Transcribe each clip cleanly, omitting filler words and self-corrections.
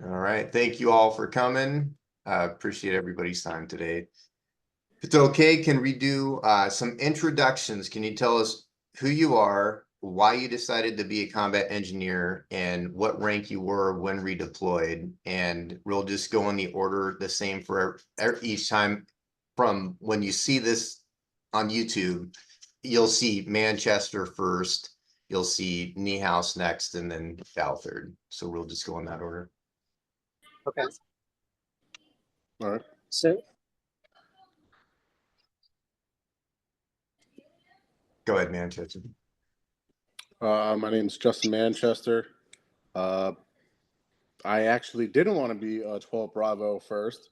All right. Thank you all for coming. Appreciate everybody's time today. If it's okay, can we do some introductions? Can you tell us who you are, why you decided to be a combat engineer, and what rank you were when redeployed? And we'll just go in the order the same for each time. From when you see this on YouTube, you'll see Manchester first, you'll see Niehaus next, and then Val third. So we'll just go in that order. Okay. All right. So, Go ahead, Manchester. My name's Justin Manchester. I actually didn't want to be a 12 Bravo first.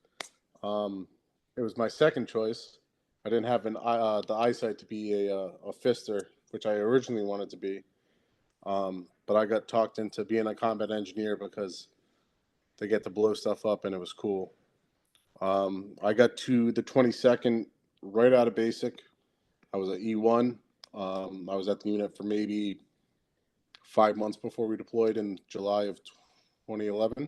It was my second choice. I didn't have the eyesight to be a fister, which I originally wanted to be. But I got talked into being a combat engineer because they get to blow stuff up, and it was cool. I got to the 22nd right out of basic. I was at E1. I was at the unit for maybe 5 months before we deployed in July of 2011.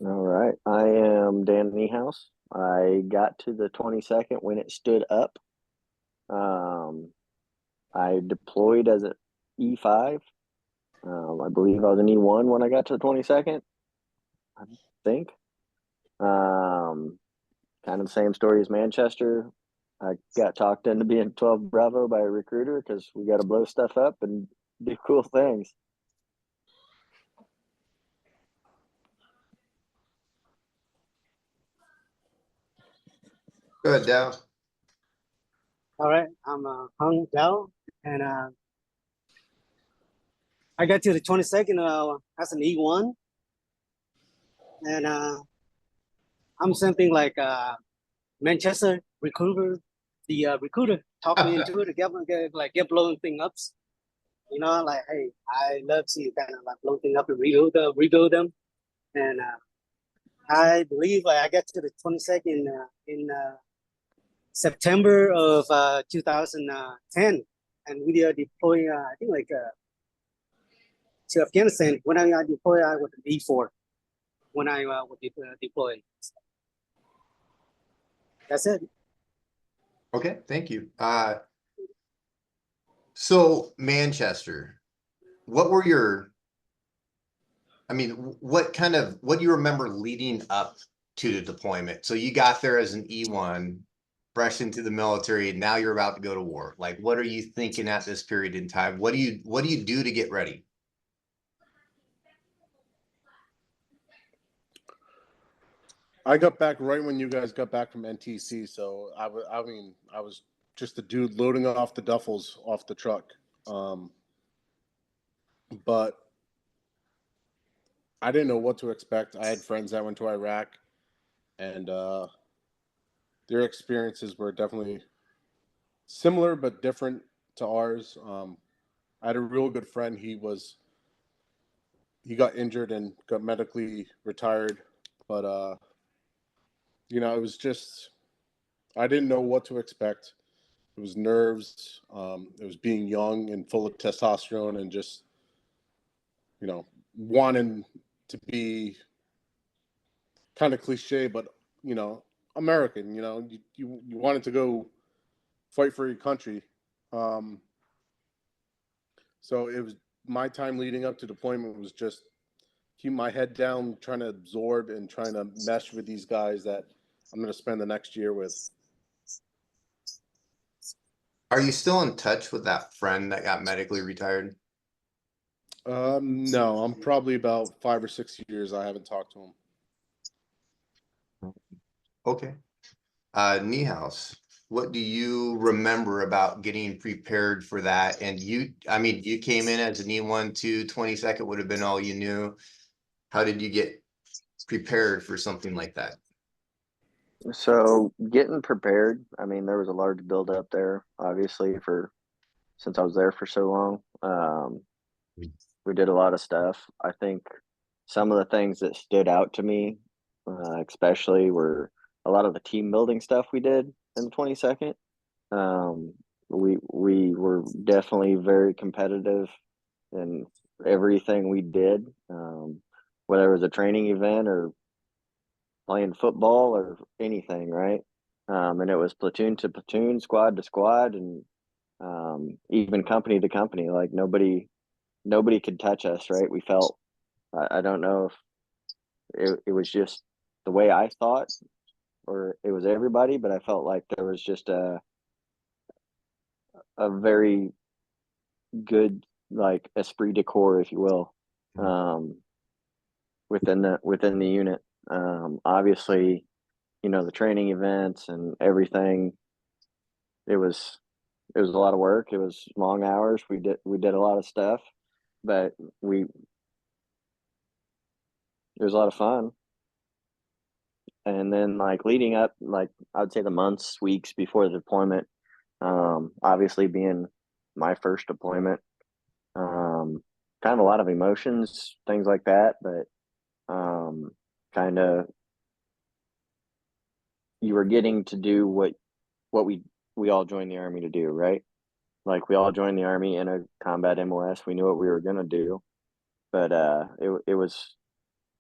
All right. I am Dan Niehaus. I got to the 22nd when it stood up. I deployed as an E5. I believe I was an E1 when I got to the 22nd, I think. Kind of the same story as Manchester. I got talked into being 12 Bravo by a recruiter because we got to blow stuff up and do cool things. Go ahead, Dow. all right, I'm Hung Dao, and I got to the 22nd as an E1, and I'm something like Manchester recruiter. The recruiter talked me into it to get blowing thing up. You know, like, hey, I love to kind of like blow things up and rebuild them, and I believe I got to the 22nd in September of 2010, and we deployed. I think like to Afghanistan. When I deployed, I was an E4. When I was deployed. That's it. Okay, thank you. So Manchester, what were your, I mean, what do you remember leading up to the deployment? So you got there as an E1, fresh into the military, and now you're about to go to war. Like, what are you thinking at this period in time? What do you do to get ready? I got back right when you guys got back from NTC, so I was just a dude loading off the duffels off the truck. But I didn't know what to expect. I had friends that went to Iraq, and their experiences were definitely similar but different to ours. I had a real good friend. He got injured and got medically retired, but it was just I didn't know what to expect. It was nerves. It was being young and full of testosterone and just wanting to be kind of cliche, but American. You wanted to go fight for your country. So it was my time leading up to deployment was just keep my head down, trying to absorb and trying to mesh with these guys that I'm going to spend the next year with. Are you still in touch with that friend that got medically retired? No, I'm probably about 5 or 6 years. I haven't talked to him. Okay. Niehaus, what do you remember about getting prepared for that? And you came in as an E1 too, 22nd would have been all you knew. How did you get prepared for something like that? So getting prepared, I mean, there was a large buildup there, obviously, since I was there for so long. We did a lot of stuff. I think some of the things that stood out to me, especially, were a lot of the team building stuff we did in the 22nd. We were definitely very competitive, and everything we did, whether it was a training event or playing football or anything, right? And it was platoon to platoon, squad to squad, and even company to company. Like nobody could touch us, right? We felt, I don't know if it was just the way I thought or it was everybody, but I felt like there was just a very good, like, esprit de corps, if you will, within the unit. Obviously, the training events and everything, it was a lot of work. It was long hours. We did a lot of stuff, but it was a lot of fun. And then, like, leading up, like, I would say the months, weeks before the deployment, obviously being my first deployment, kind of a lot of emotions, things like that, but kind of you were getting to do what we all joined the Army to do, right? Like, we all joined the Army in a combat MOS. We knew what we were gonna do, but it was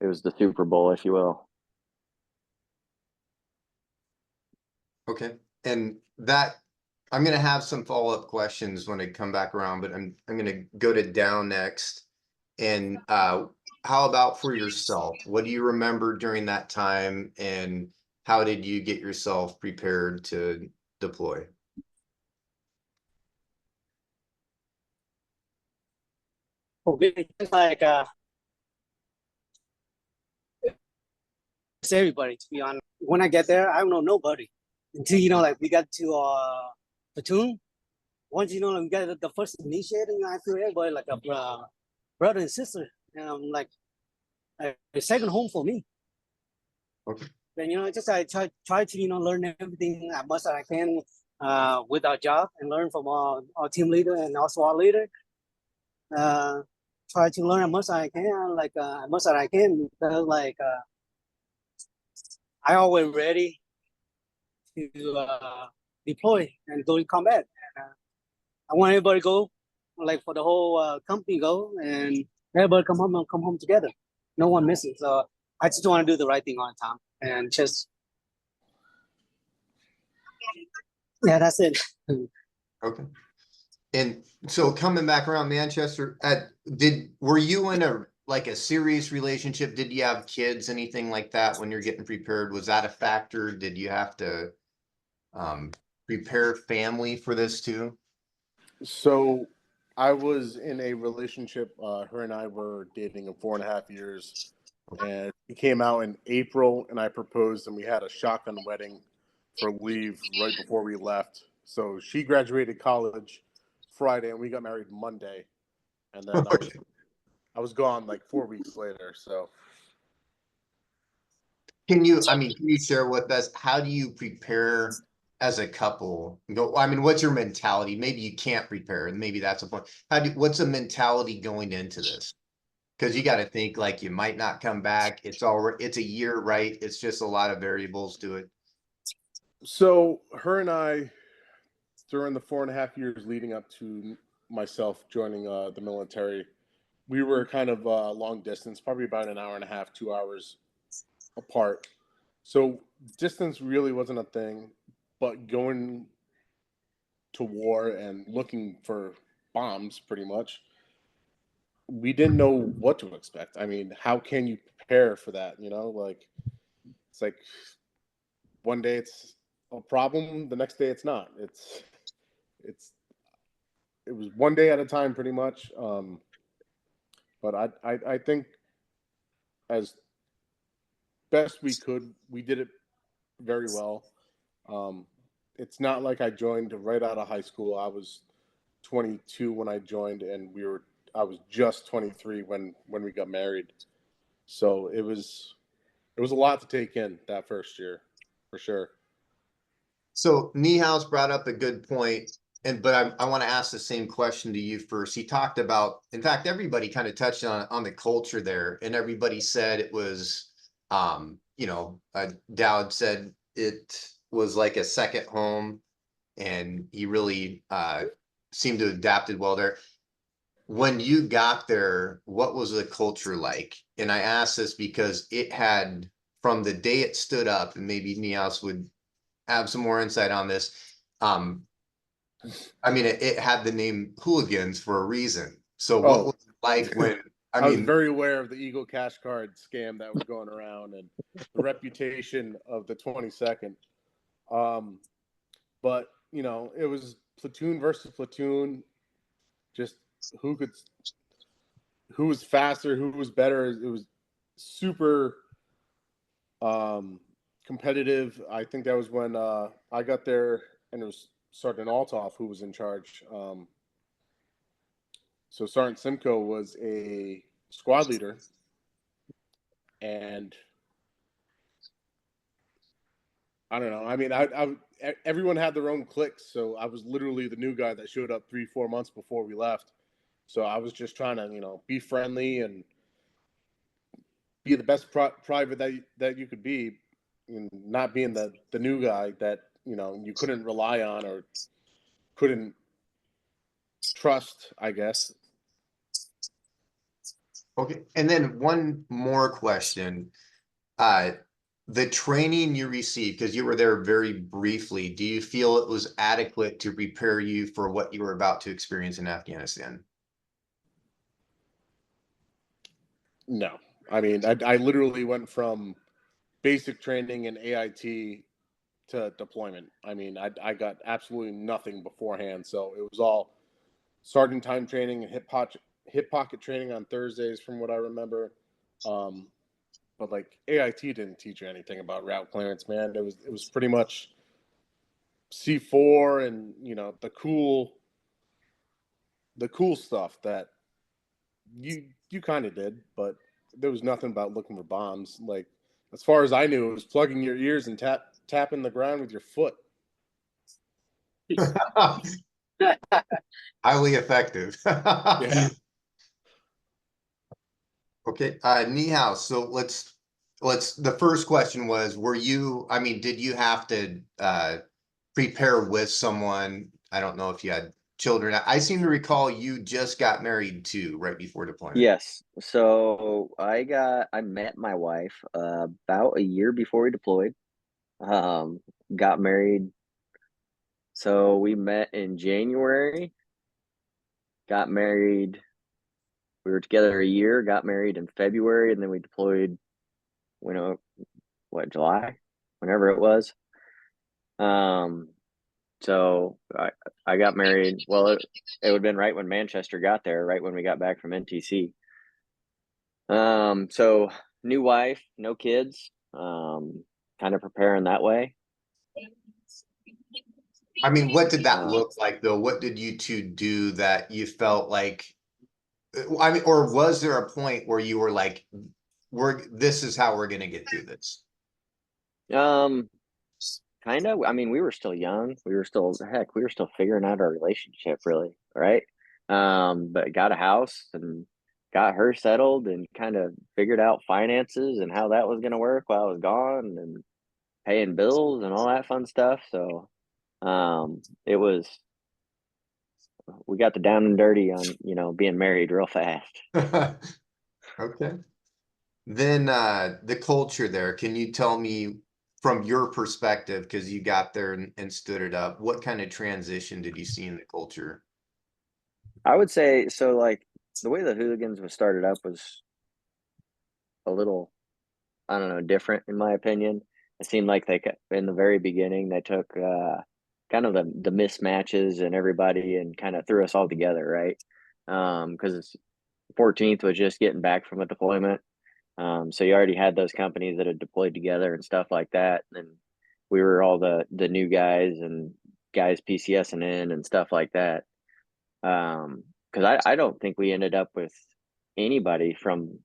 the Super Bowl, if you will. Okay, and that, I'm gonna have some follow-up questions when I come back around, but I'm gonna go to Down next. And how about for yourself? What do you remember during that time, and how did you get yourself prepared to deploy? Okay, it's like it's everybody, to be honest. When I get there, I don't know nobody until like we got to platoon. Once like, we got the first initiating, I feel everybody like a brother and sister, and I'm like a second home for me. Okay. Then just I try to learn everything as much as I can with our job and learn from our team leader and our SWAT leader. Try to learn as much as I can, like as much as I can, because like I always ready to deploy and go to combat. And I want everybody to go, like for the whole company go, and everybody come home together. No one missing. So I just want to do the right thing on time, and just yeah, that's it. Okay. And so coming back around Manchester, were you in a serious relationship? Did you have kids, anything like that when you're getting prepared? Was that a factor? Did you have to prepare family for this too? So I was in a relationship. Her and I were dating in 4.5 years, and he came out in April, and I proposed, and we had a shotgun wedding for leave right before we left. So she graduated college Friday, and we got married Monday, and then I was gone like 4 weeks later. So Can you share with us, how do you prepare as a couple? What's your mentality? Maybe you can't prepare, and maybe that's a point. What's the mentality going into this? Because you got to think, like, you might not come back. It's a year, right? It's just a lot of variables to it. So her and I, during the 4.5 years leading up to myself joining the military, we were kind of long distance, probably about an hour and a half, 2 hours apart. So distance really wasn't a thing, but going to war and looking for bombs, pretty much, we didn't know what to expect. I mean, how can you prepare for that? Like, it's like one day it's a problem, the next day it's not. It was one day at a time, pretty much. But I think as best we could, we did it very well. It's not like I joined right out of high school. I was 22 when I joined, and I was just 23 when we got married. So it was a lot to take in that first year, for sure. So Niehaus brought up a good point, but I want to ask the same question to you first. He talked about, in fact, everybody kind of touched on the culture there, and everybody said it was, Dowd said it was like a second home, and he really seemed to have adapted well there. when you got there, what was the culture like? And I ask this because it had, from the day it stood up, and maybe Nias would have some more insight on this. Um, I mean, it had the name Hooligans for a reason. So what Oh, was it like when, I was very aware of the Eagle Cash Card scam that was going around and the reputation of the 22nd. But you know, it was platoon versus platoon. Just who was faster, who was better. It was super competitive. I think that was when I got there, and it was Sergeant Altoff who was in charge. So Sergeant Simcoe was a squad leader, and I don't know. I mean, everyone had their own cliques, so I was literally the new guy that showed up 3-4 months before we left. So I was just trying to, you know, be friendly and be the best private that you could be, and not being the new guy that, you know, you couldn't rely on or couldn't trust, I guess. okay, and then one more question. Uh, the training you received, because you were there very briefly, do you feel it was adequate to prepare you for what you were about to experience in Afghanistan? No, I mean, I literally went from basic training and AIT to deployment. I mean, I got absolutely nothing beforehand, so it was all sergeant time training and hip pocket training on Thursdays, from what I remember. But like AIT didn't teach you anything about route clearance, man. It was pretty much C4 and, you know, the cool stuff that you kind of did, but there was nothing about looking for bombs. Like, as far as I knew, it was plugging your ears and tapping the ground with your foot. Highly effective. Yeah. Okay, Nihao, so the first question was, were you, I mean, did you have to prepare with someone? I don't know if you had children. I seem to recall you just got married too, right before deployment. Yes. So I met my wife about a year before we deployed. Got married. So we met in January, got married. We were together a year, got married in February, and then we deployed, you know, what, July, whenever it was. So I got married. Well, it would have been right when Manchester got there, right when we got back from NTC. So new wife, no kids, kind of preparing that way. I mean, what did that look like though? What did you two do that you felt like, I mean, or was there a point where you were like, this is how we're gonna get through this? Kind of. I mean, we were still young. We were still figuring out our relationship, really, right? But got a house and got her settled and kind of figured out finances and how that was going to work while I was gone, and paying bills and all that fun stuff. So, it was, we got the down and dirty on, you know, being married real fast. Okay. Then the culture there, can you tell me from your perspective, because you got there and stood it up, what kind of transition did you see in the culture? I would say so. Like, the way the Hooligans was started up was a little, I don't know, different in my opinion. It seemed like in the very beginning, they took kind of the mismatches and everybody and kind of threw us all together, right? Because 14th was just getting back from a deployment. So you already had those companies that had deployed together and stuff like that. And we were all the new guys and guys PCSing in and stuff like that. Because I don't think we ended up with anybody from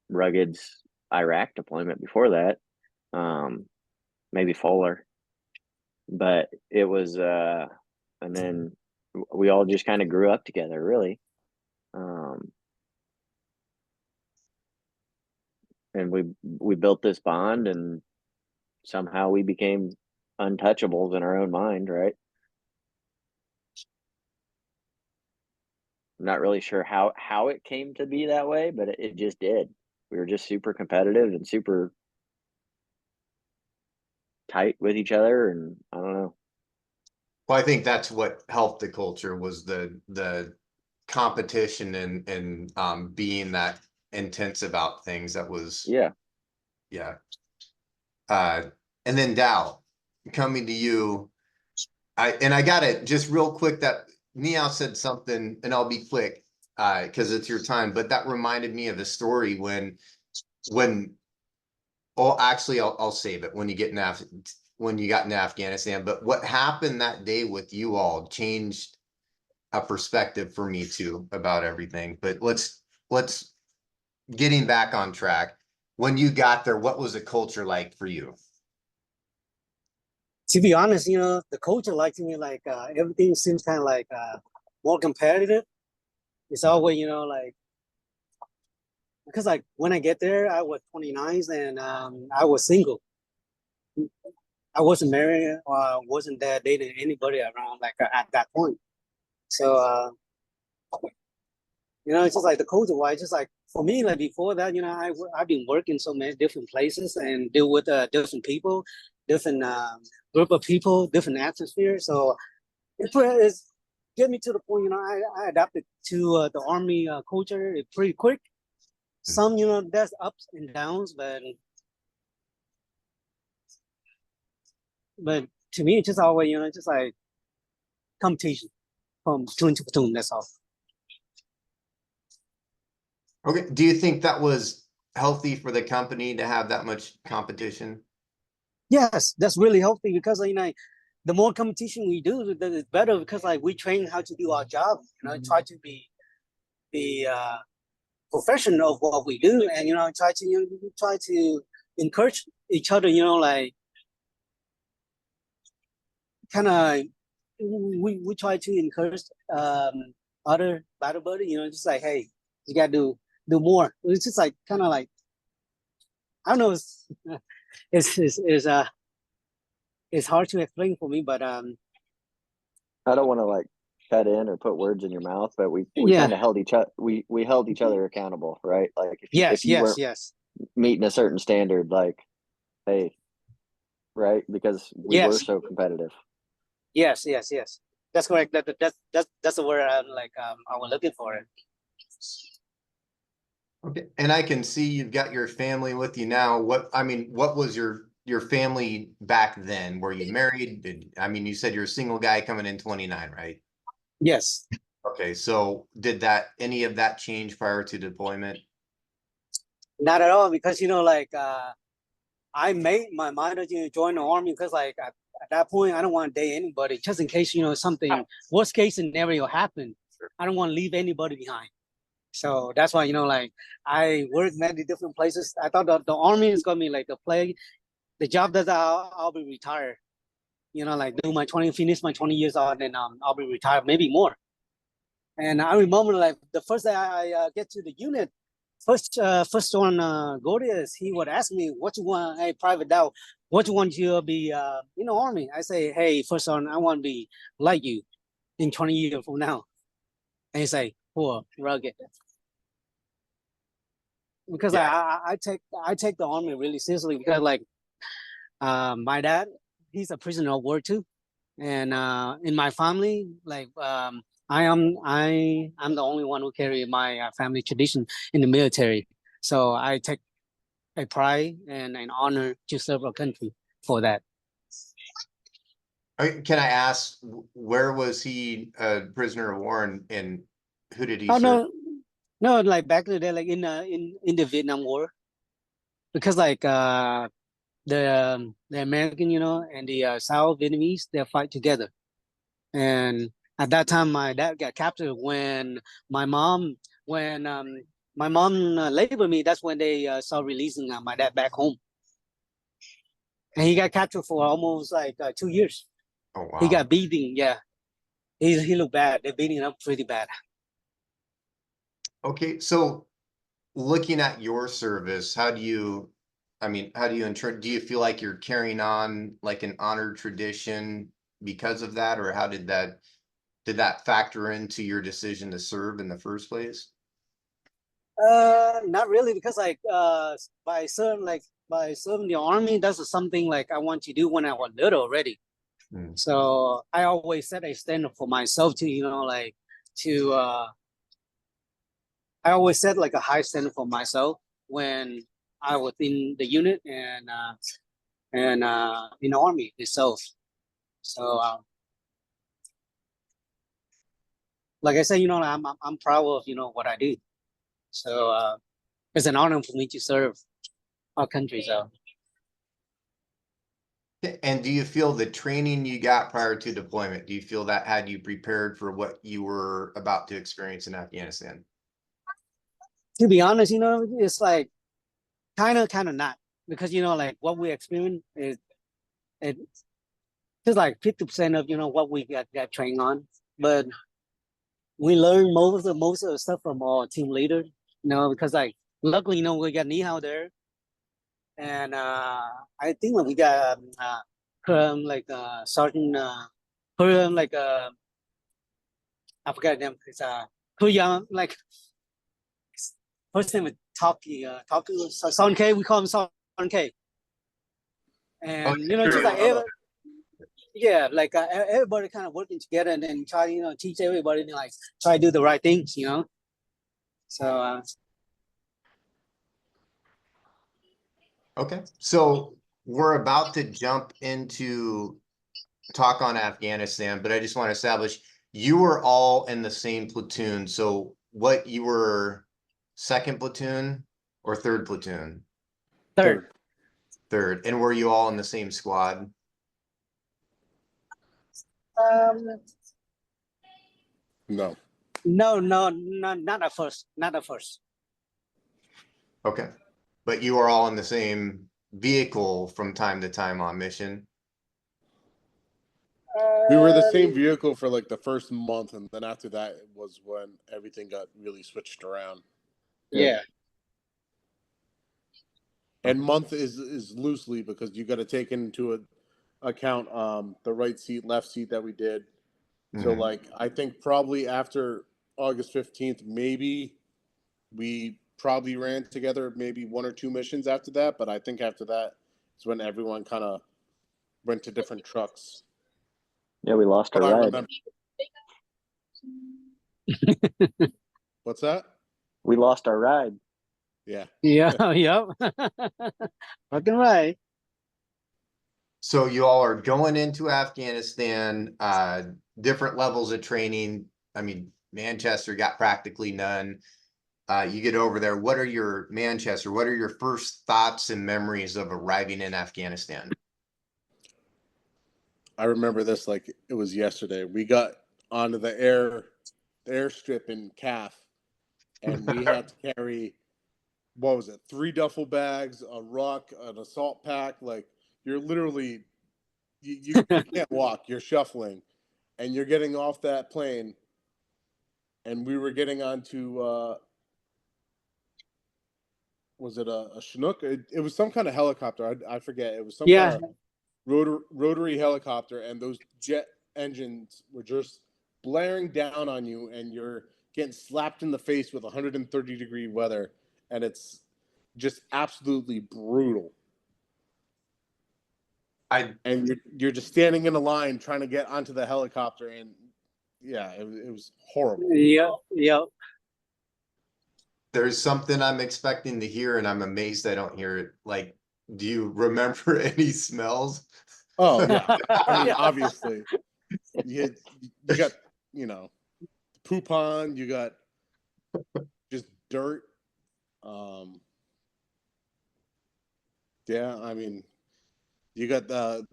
Rugged's Iraq deployment before that. Maybe Fuller, but it was, and then we all just kind of grew up together, really. And we built this bond, and somehow we became untouchables in our own mind, right? not really sure how it came to be that way, but it just did. We were just super competitive and super tight with each other, and I don't know. Well, I think that's what helped the culture was the competition and being that intense about things. That was Yeah. yeah. And then Dow, coming to you, I got it just real quick that Meow said something, and I'll be quick because it's your time. But that reminded me of a story when oh, actually, I'll save it when you get when you got in Afghanistan. But what happened that day with you all changed a perspective for me too about everything. But let's getting back on track. When you got there, what was the culture like for you? To be honest, the culture like to me like everything seems kind of like more competitive. It's always like because like when I get there, I was 29 and I was single. I wasn't married or wasn't there dating anybody around like at that point. So it's just like the culture wise, just like for me, like before that, I've been working so many different places and deal with different people, different group of people, different atmosphere. So it's get me to the point, I adapted to the army culture pretty quick. Some, there's ups and downs, but to me, it's just always, just like competition from platoon to platoon. That's all. Okay. Do you think that was healthy for the company to have that much competition? Yes, that's really healthy because the more competition we do, it's better because like we train how to do our job. Try to be professional of what we do, and try to encourage each other. Like kind of we try to encourage other battle buddy. Just like hey, you gotta do more. It's just like kind of like I don't know. It's it's hard to explain for me, but I don't want to like cut in or put words in your mouth, but we yeah, kind of held each other we held each other accountable, right? Like if yes, you yes, weren't yes, meeting a certain standard, like hey, right? Because we were yes, so competitive. yes, yes, yes. That's correct. That's the word I'm like I was looking for it. Okay. And I can see you've got your family with you now. What was your family back then? Were you married? You said you're a single guy coming in 29, right? Yes, Okay. So did any of that change prior to deployment? not at all because like I made my mind to join the army because like at that point I don't want to date anybody just in case something worst case scenario happen. I don't want to leave anybody behind. So that's why like I worked many different places. I thought the army is gonna be like the job that I'll be retired. Like do my 20 finish my 20 years out, and I'll be retired maybe more. And I remember like the first day I get to the unit, first one go there is he would ask me what you want, hey private Dow, what you want to be in the army. I say, hey, first one I want to be like you in 20 years from now. And he say, poor rugged. Because Yeah. I take the army really seriously because like my dad, he's a prisoner of war too. And in my family, like I'm the only one who carry my family tradition in the military. So I take a pride and an honor to serve our country for that. Can I ask where was he a prisoner of war and who did he Oh serve? no, like back in the day, like in the Vietnam War, because like the American, and the South Vietnamese, they fight together. And at that time, my dad got captured when my mom, when my mom labored me. That's when they started releasing my dad back home, and he got captured for almost like 2 years. Oh He wow. got beating. Yeah, he looked bad. They're beating him up pretty bad. Okay, so looking at your service, do you feel like you're carrying on like an honored tradition because of that, or how did that did that factor into your decision to serve in the first place? Not really, because like by serving the army, that's something like I want to do when I was little already. Mm. So I always set a standard for myself to, like to I always set like a high standard for myself when I was in the unit and in the army itself. So like I said, I'm proud of what I do. So it's an honor for me to serve our country. So And do you feel the training you got prior to deployment, do you feel that had you prepared for what you were about to experience in Afghanistan? to be honest, it's like kind of not, because like what we experience is it's just like 50% of what we got trained on, but we learn most of the stuff from our team leader, because like luckily we got Nihao there, and I think like we got like Sergeant like I forgot them. It's who young like first name is Talkie Son K. We call him Son K. And just like yeah, like everybody kind of working together and then try teach everybody and like try to do the right things, So Okay, so we're about to jump into talk on Afghanistan, but I just want to establish you were all in the same platoon. So what, you were second platoon or third platoon? third. Third. And were you all in the same squad? No. No, not at first. Not at first. Okay. But you were all in the same vehicle from time to time on mission? We were the same vehicle for like the first month, and then after that was when everything got really switched around. Yeah. And month is loosely because you got to take into account the right seat, left seat that we did. So Mhm. like I think probably after August 15th, maybe we probably ran together maybe one or two missions after that. But I think after that is when everyone kind of went to different trucks. Yeah, we lost our But I ride. remember. What's that? We lost our ride. Yeah. Yeah. Yep. Fucking right. So you all are going into Afghanistan, different levels of training. I mean, Manchester got practically none. You get over there. What are your first thoughts and memories of arriving in Afghanistan? I remember this like it was yesterday. We got onto the airstrip in CAF, and we had to carry, what was it, 3 duffel bags, a ruck, an assault pack. Like you're literally you can't walk. You're shuffling, and you're getting off that plane. And we were getting onto was it a Chinook? It was some kind of helicopter. I forget. It was some Yeah. kind of rotary helicopter, and those jet engines were just blaring down on you, and you're getting slapped in the face with 130-degree weather, and it's just absolutely brutal. And you're just standing in a line trying to get onto the helicopter, and yeah, it was horrible. Yep. Yep. There's something I'm expecting to hear, and I'm amazed I don't hear it. Like, do you remember any smells? Oh yeah, I mean Yeah. obviously you got poop on, you got just dirt. Yeah, I mean, you got that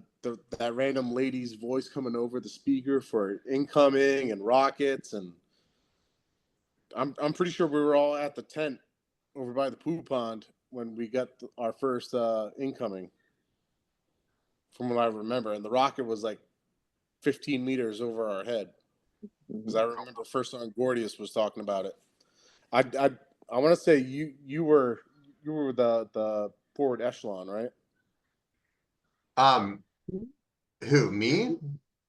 random lady's voice coming over the speaker for incoming and rockets, and I'm pretty sure we were all at the tent over by the poo pond when we got our first incoming, from what I remember, and the rocket was like 15 meters over our head, because I remember first time Gordius was talking about it. I want to say you were the forward echelon, right? Who, me?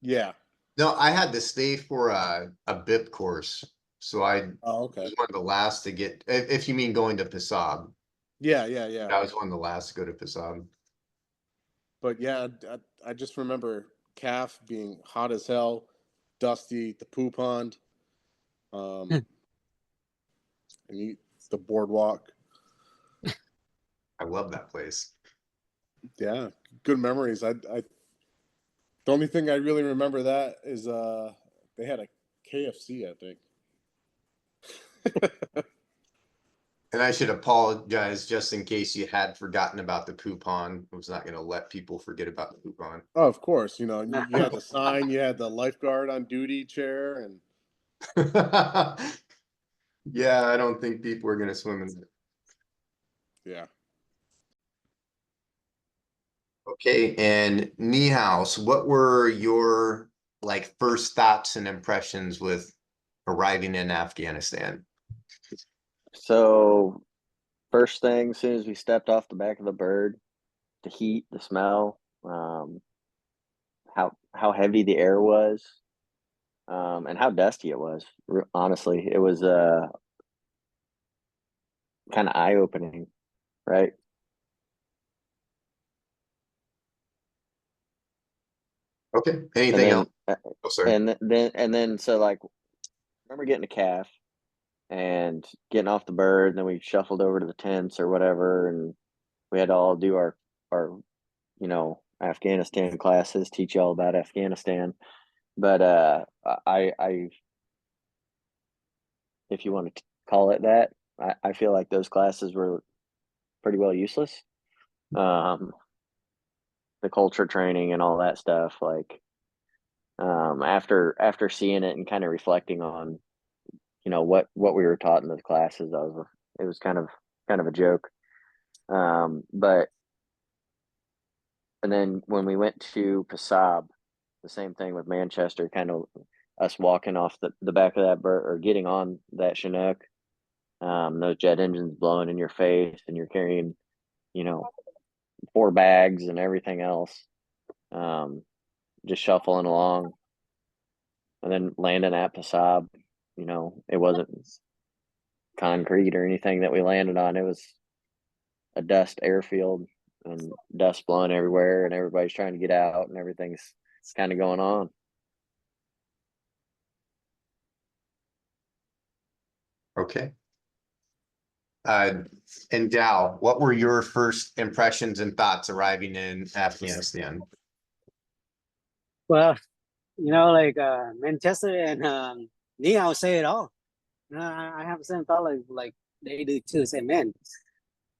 Yeah. No, I had to stay for a BIP course. So I Oh, okay. was one of the last to get, if you mean going to PSAB, Yeah, yeah, yeah. I was one of the last to go to PSAB. But yeah, I just remember calf being hot as hell, dusty, the poo pond, and the boardwalk. I love that place. Yeah, good memories. The only thing I really remember that is they had a KFC, I think. And I should apologize just in case you had forgotten about the coupon. I was not going to let people forget about the coupon. Oh, of course, you know, you had the sign, you had the lifeguard on duty chair, and Yeah, I don't think people are going to swim in it. yeah. Okay, and Niehaus, what were your like first thoughts and impressions with arriving in Afghanistan? So first thing, as soon as we stepped off the back of the bird, the heat, the smell, how heavy the air was, and how dusty it was. Honestly, it was kind of eye opening, right? Okay, And anything then, else? Oh, sorry. and then, so like, remember getting a calf and getting off the bird, and then we shuffled over to the tents or whatever, and we had to all do our Afghanistan classes, teach you all about Afghanistan. But I if you want to call it that, I feel like those classes were pretty well useless. Um, the culture training and all that stuff, like after seeing it and kind of reflecting on what we were taught in those classes, it was kind of a joke. But and then when we went to Pasab, the same thing with Manchester, kind of us walking off the back of that bird or getting on that Chinook, those jet engines blowing in your face, and you're carrying, 4 bags and everything else, just shuffling along, and then landing at Pasab. It wasn't concrete or anything that we landed on. It was a dust airfield and dust blowing everywhere, and everybody's trying to get out, and everything's kind of going on. Okay. And Dow, what were your first impressions and thoughts arriving in Afghanistan? Well, like Manchester and Neil say it all. I have the same thought like they do too. Say, man,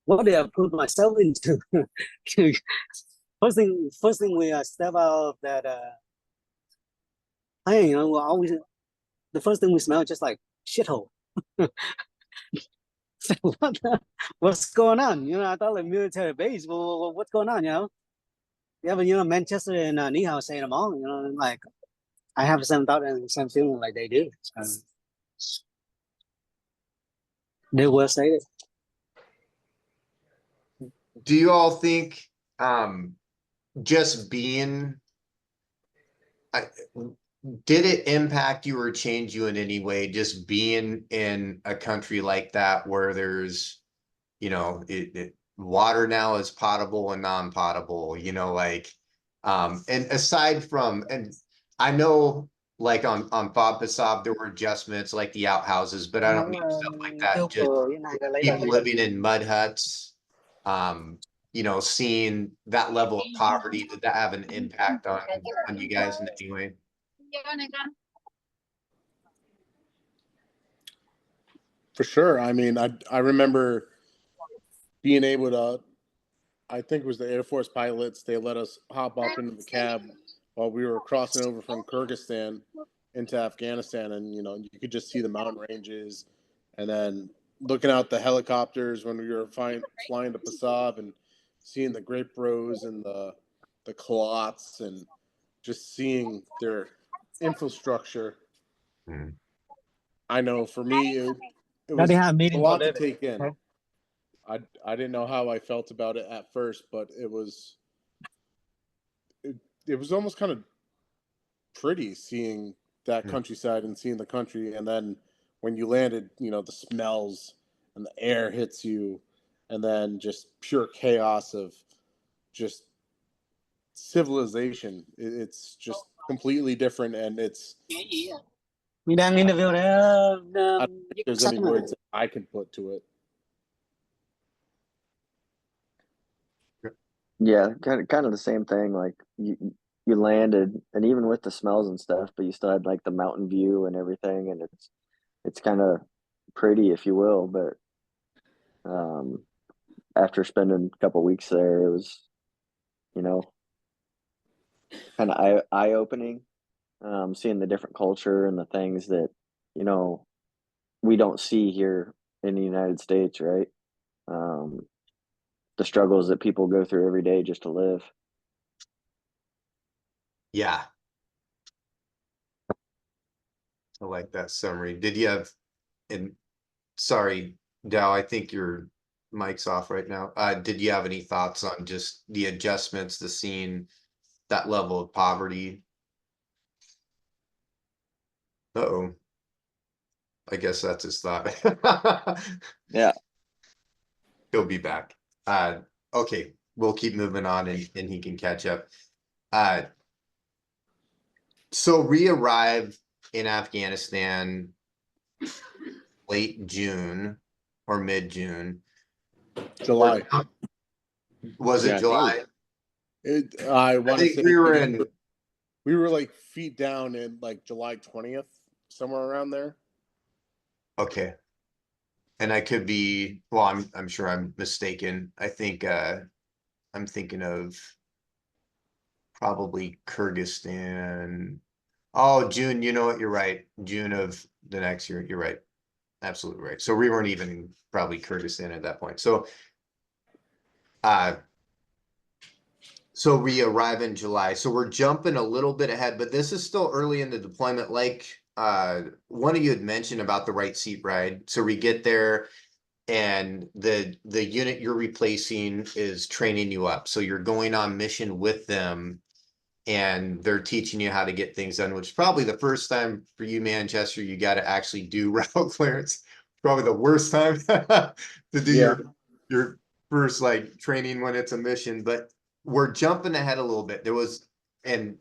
what did I put myself into? first thing we step out of that plane, we always the first thing we smell just like shithole. So what's going on? I thought like military base. Well, what's going on? Yeah, but Manchester and Nihao saying them all. Like I have the same thought and the same feeling like they do. So they will say it. Do you all think just being did it impact you or change you in any way, just being in a country like that where there's, water now is potable and non-potable, and aside from, and I know like on Bob Basab, there were adjustments like the outhouses, but I don't mean stuff like that. Just people living in mud huts, seeing that level of poverty, did that have an impact on you guys in any way? For sure. I mean, I remember being able to, I think it was the Air Force pilots, they let us hop up into the cab while we were crossing over from Kyrgyzstan into Afghanistan. And, you could just see the mountain ranges, and then looking out the helicopters when we were flying to Pasab, and seeing the grape rows and the clots, and just seeing their infrastructure. Mhm. I know for me, it Now they was have a meeting for lot to living. take in. Okay. I didn't know how I felt about it at first, but it was almost kind of pretty seeing that countryside and seeing the country. And then when you landed, you know, the smells and the air hits you, and then just pure chaos of just civilization. It's just completely different, and it's Mình đang interview đấy. I don't think there's any words that I can put to it. Yeah, kind of the same thing. Like you landed, and even with the smells and stuff, but you still had like the mountain view and everything, and it's kind of pretty, if you will. But after spending a couple weeks there, it was, you know, kind of eye opening. Seeing the different culture and the things that, you know, we don't see here in the United States, right? The struggles that people go through every day just to live. Yeah. I like that summary. Did you have, and sorry, Dow, I think your mic's off right now. Did you have any thoughts on just the adjustments, the scene, that level of poverty? Uh-oh. I guess that's his thought. Yeah. He'll be back. Okay, we'll keep moving on and he can catch up. So we arrived in Afghanistan late June or mid-June. July. Was it Yeah, July? I want to think say we were in. we were like feet down in like July 20th, somewhere around there. Okay. And I could be, well, I'm sure I'm mistaken. I think I'm thinking of probably Kyrgyzstan. Oh, June, you know what? You're right. June of the next year. You're right. Absolutely right. So we weren't even probably Kyrgyzstan at that point. So so we arrive in July. So we're jumping a little bit ahead, but this is still early in the deployment. Like one of you had mentioned about the right seat ride. So we get there and the unit you're replacing is training you up. So you're going on mission with them and they're teaching you how to get things done, which is probably the first time for you, Manchester, you got to actually do route clearance. Probably the worst time to do your first like training when it's a mission. But we're jumping ahead a little bit. And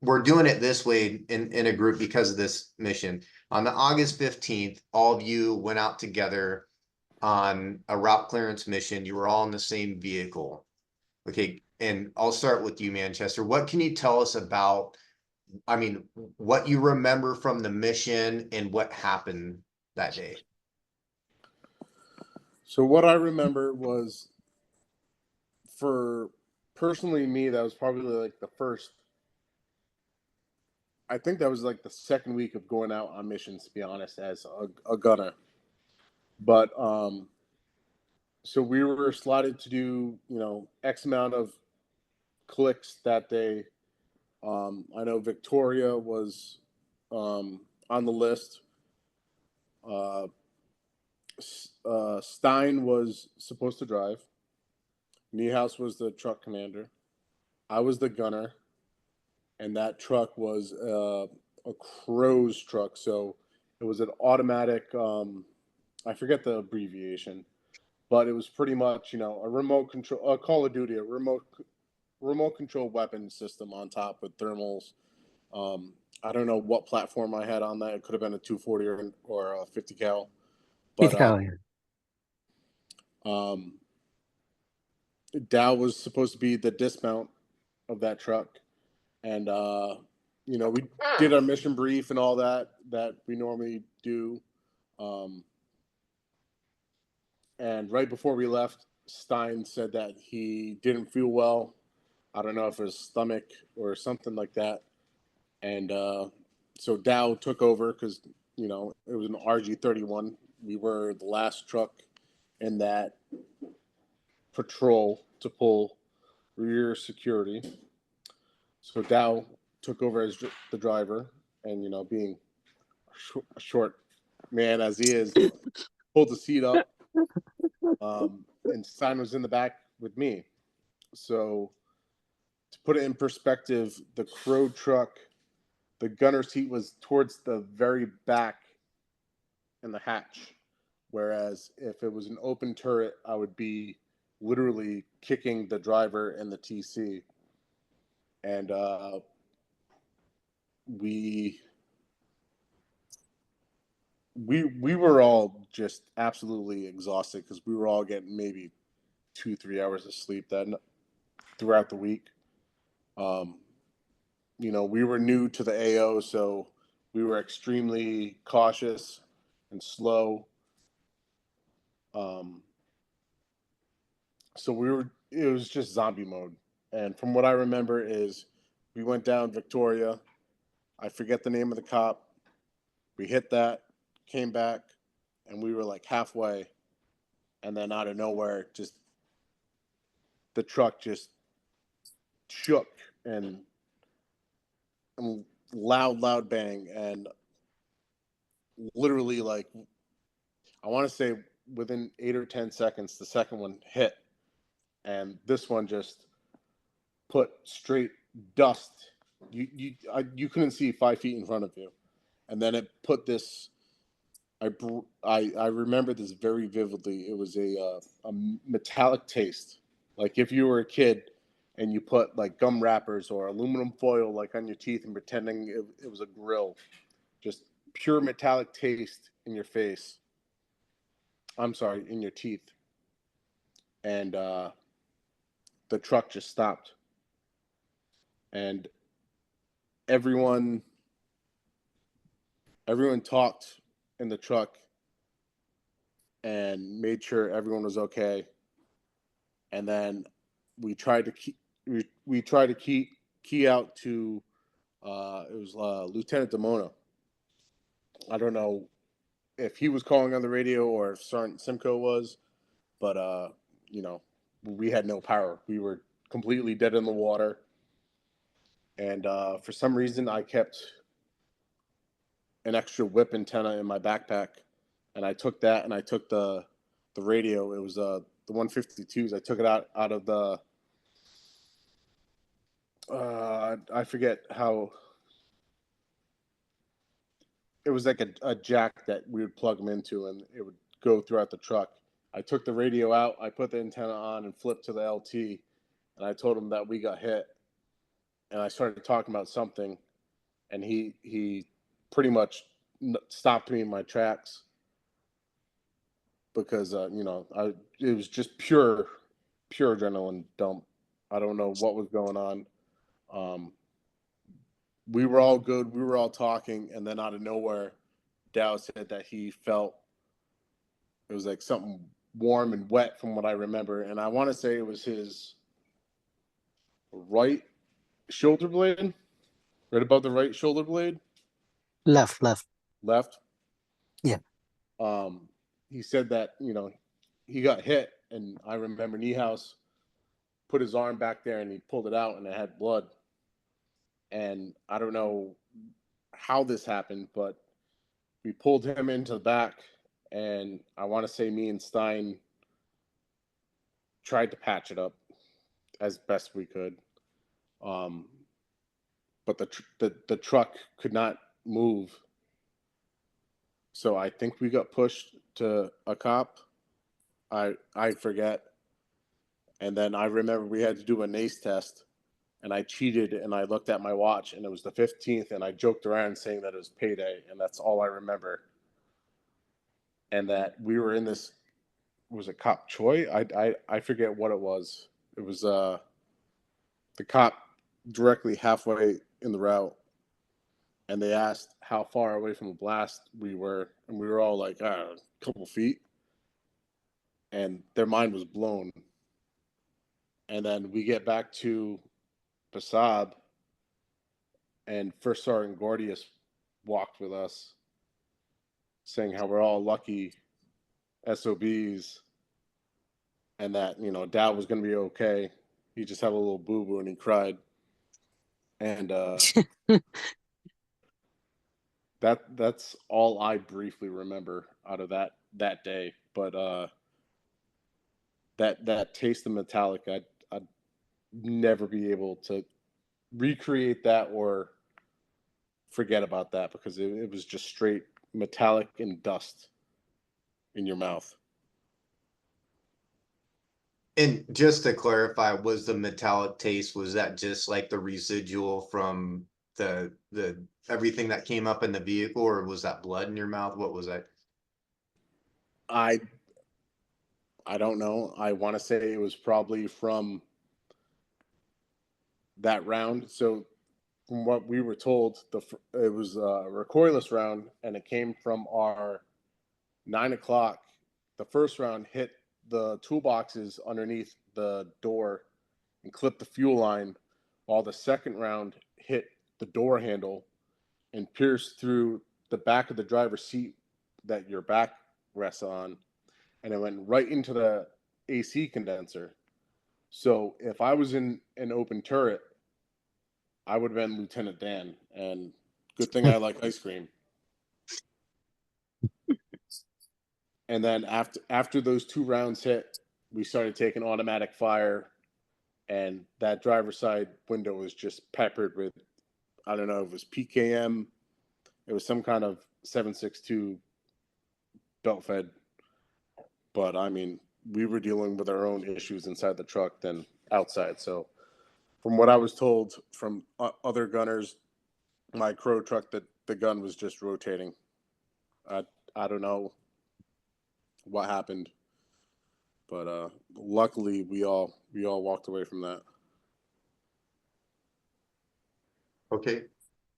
we're doing it this way in a group because of this mission. On the August 15th, all of you went out together on a route clearance mission. You were all in the same vehicle. Okay, and I'll start with you, Manchester. What can you tell us about, I mean, what you remember from the mission and what happened that day? So what I remember was, for personally me, that was probably like the first, I think that was like the second week of going out on missions, to be honest, as a gunner. But so we were slotted to do, you know, X amount of clicks that day. I know Victoria was on the list. Stein was supposed to drive. Niehaus was the truck commander. I was the gunner, and that truck was a Crow's truck. So it was an automatic. I forget the abbreviation, but it was pretty much, you know, a remote control, a Call of Duty, a remote control weapon system on top with thermals. I don't know what platform I had on that. It could have been a 240 or a 50 cal. But Dow was supposed to be the dismount of that truck, and you know, we did our mission brief and all that we normally do. And right before we left, Stein said that he didn't feel well. I don't know if it was stomach or something like that. And so Dow took over because, you know, it was an RG-31. We were the last truck in that patrol to pull rear security. So Dow took over as the driver, and, you know, being a short man as he is, pulled the seat up, and Stein was in the back with me. So to put it in perspective, the Crow truck the gunner seat was towards the very back in the hatch. Whereas if it was an open turret, I would be literally kicking the driver and the TC. And we were all just absolutely exhausted because we were all getting maybe 2-3 hours of sleep throughout the week. You know, we were new to the AO, so we were extremely cautious and slow. So it was just zombie mode. And from what I remember is we went down Victoria. I forget the name of the cop. We hit that, came back, and we were like halfway. And then out of nowhere, just the truck just shook and loud bang. And literally, like, I want to say within 8 or 10 seconds, the second one hit. And this one just put straight dust. You couldn't see 5 feet in front of you. And then it put this. I remember this very vividly. It was a metallic taste, like if you were a kid and you put like gum wrappers or aluminum foil like on your teeth and pretending it was a grill, just pure metallic taste in your face. I'm sorry, in your teeth. And the truck just stopped, and everyone talked in the truck and made sure everyone was okay. And then we tried to key out to it was Lieutenant Demona. I don't know if he was calling on the radio or if Sergeant Simcoe was, but you know, we had no power. We were completely dead in the water. And for some reason, I kept an extra whip antenna in my backpack, and I took that and I took the radio. It was the 152s. I took it out of the I forget how. It was like a jack that we would plug them into, and it would go throughout the truck. I took the radio out, I put the antenna on, and flipped to the LT, and I told him that we got hit. And I started talking about something, and he pretty much stopped me in my tracks because you know, it was just pure adrenaline dump. I don't know what was going on. We were all good. We were all talking, and then out of nowhere, Dow said that he felt it was like something warm and wet from what I remember. And I want to say it was his right shoulder blade, right above the right shoulder blade. Left. Left. Yeah. He said that, you know, he got hit, and I remember Niehaus put his arm back there and he pulled it out and it had blood. And I don't know how this happened, but we pulled him into the back, and I want to say me and Stein tried to patch it up as best we could. But the truck could not move. So I think we got pushed to a cop. I forget. And then I remember we had to do a NACE test, and I cheated and I looked at my watch and it was the 15th, and I joked around saying that it was payday, and that's all I remember. And that we were in this, was it Cop Choi? I forget what it was. It was the cop directly halfway in the route, and they asked how far away from a blast we were, and we were all like, a couple feet, and their mind was blown. And then we get back to Basab, and First Sergeant Gordius walked with us, saying how we're all lucky SOBs, and that, you know, Dad was going to be okay. He just had a little boo-boo and he cried. And that's all I briefly remember out of that day. But that taste of metallic, I'd never be able to recreate that or forget about that because it was just straight metallic and dust in your mouth. And just to clarify, was the metallic taste, was that just like the residual from the everything that came up in the vehicle, or was that blood in your mouth? What was that? I don't know. I want to say it was probably from that round. So from what we were told, it was a recoilless round, and it came from our 9 o'clock. The first round hit the toolboxes underneath the door and clipped the fuel line, while the second round hit the door handle and pierced through the back of the driver's seat that your back rests on, and it went right into the AC condenser. So if I was in an open turret, I would have been Lieutenant Dan, and good thing I like ice cream. And then after those 2 rounds hit, we started taking automatic fire, and that driver's side window was just peppered with, I don't know, it was PKM, it was some kind of 7.62 belt fed, but I mean, we were dealing with our own issues inside the truck than outside. So from what I was told from other gunners, my Crow truck, that the gun was just rotating. I don't know what happened, but luckily we all walked away from that. Okay.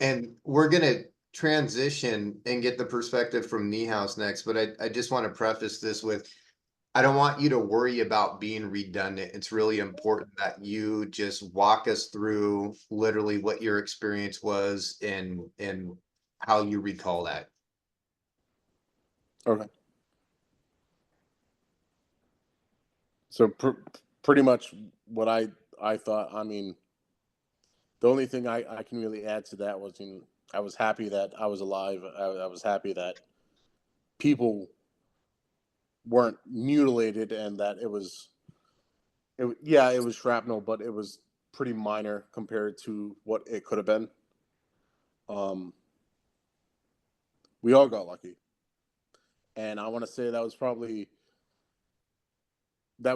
And we're gonna transition and get the perspective from Niehaus next, but I just want to preface this with, I don't want you to worry about being redundant. It's really important that you just walk us through literally what your experience was and how you recall that. Okay. So pretty much what I thought. I mean, the only thing I can really add to that was, I was happy that I was alive. I was happy that people weren't mutilated and that it was shrapnel, but it was pretty minor compared to what it could have been. We all got lucky, and I want to say that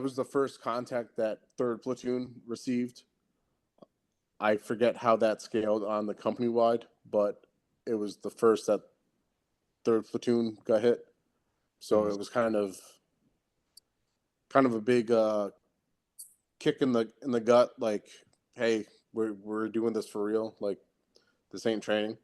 was the first contact that 3rd Platoon received. I forget how that scaled on the company wide, but it was the first that 3rd Platoon got hit. So it was kind of a big kick in the gut, like, hey, we're doing this for real. Like, this ain't training.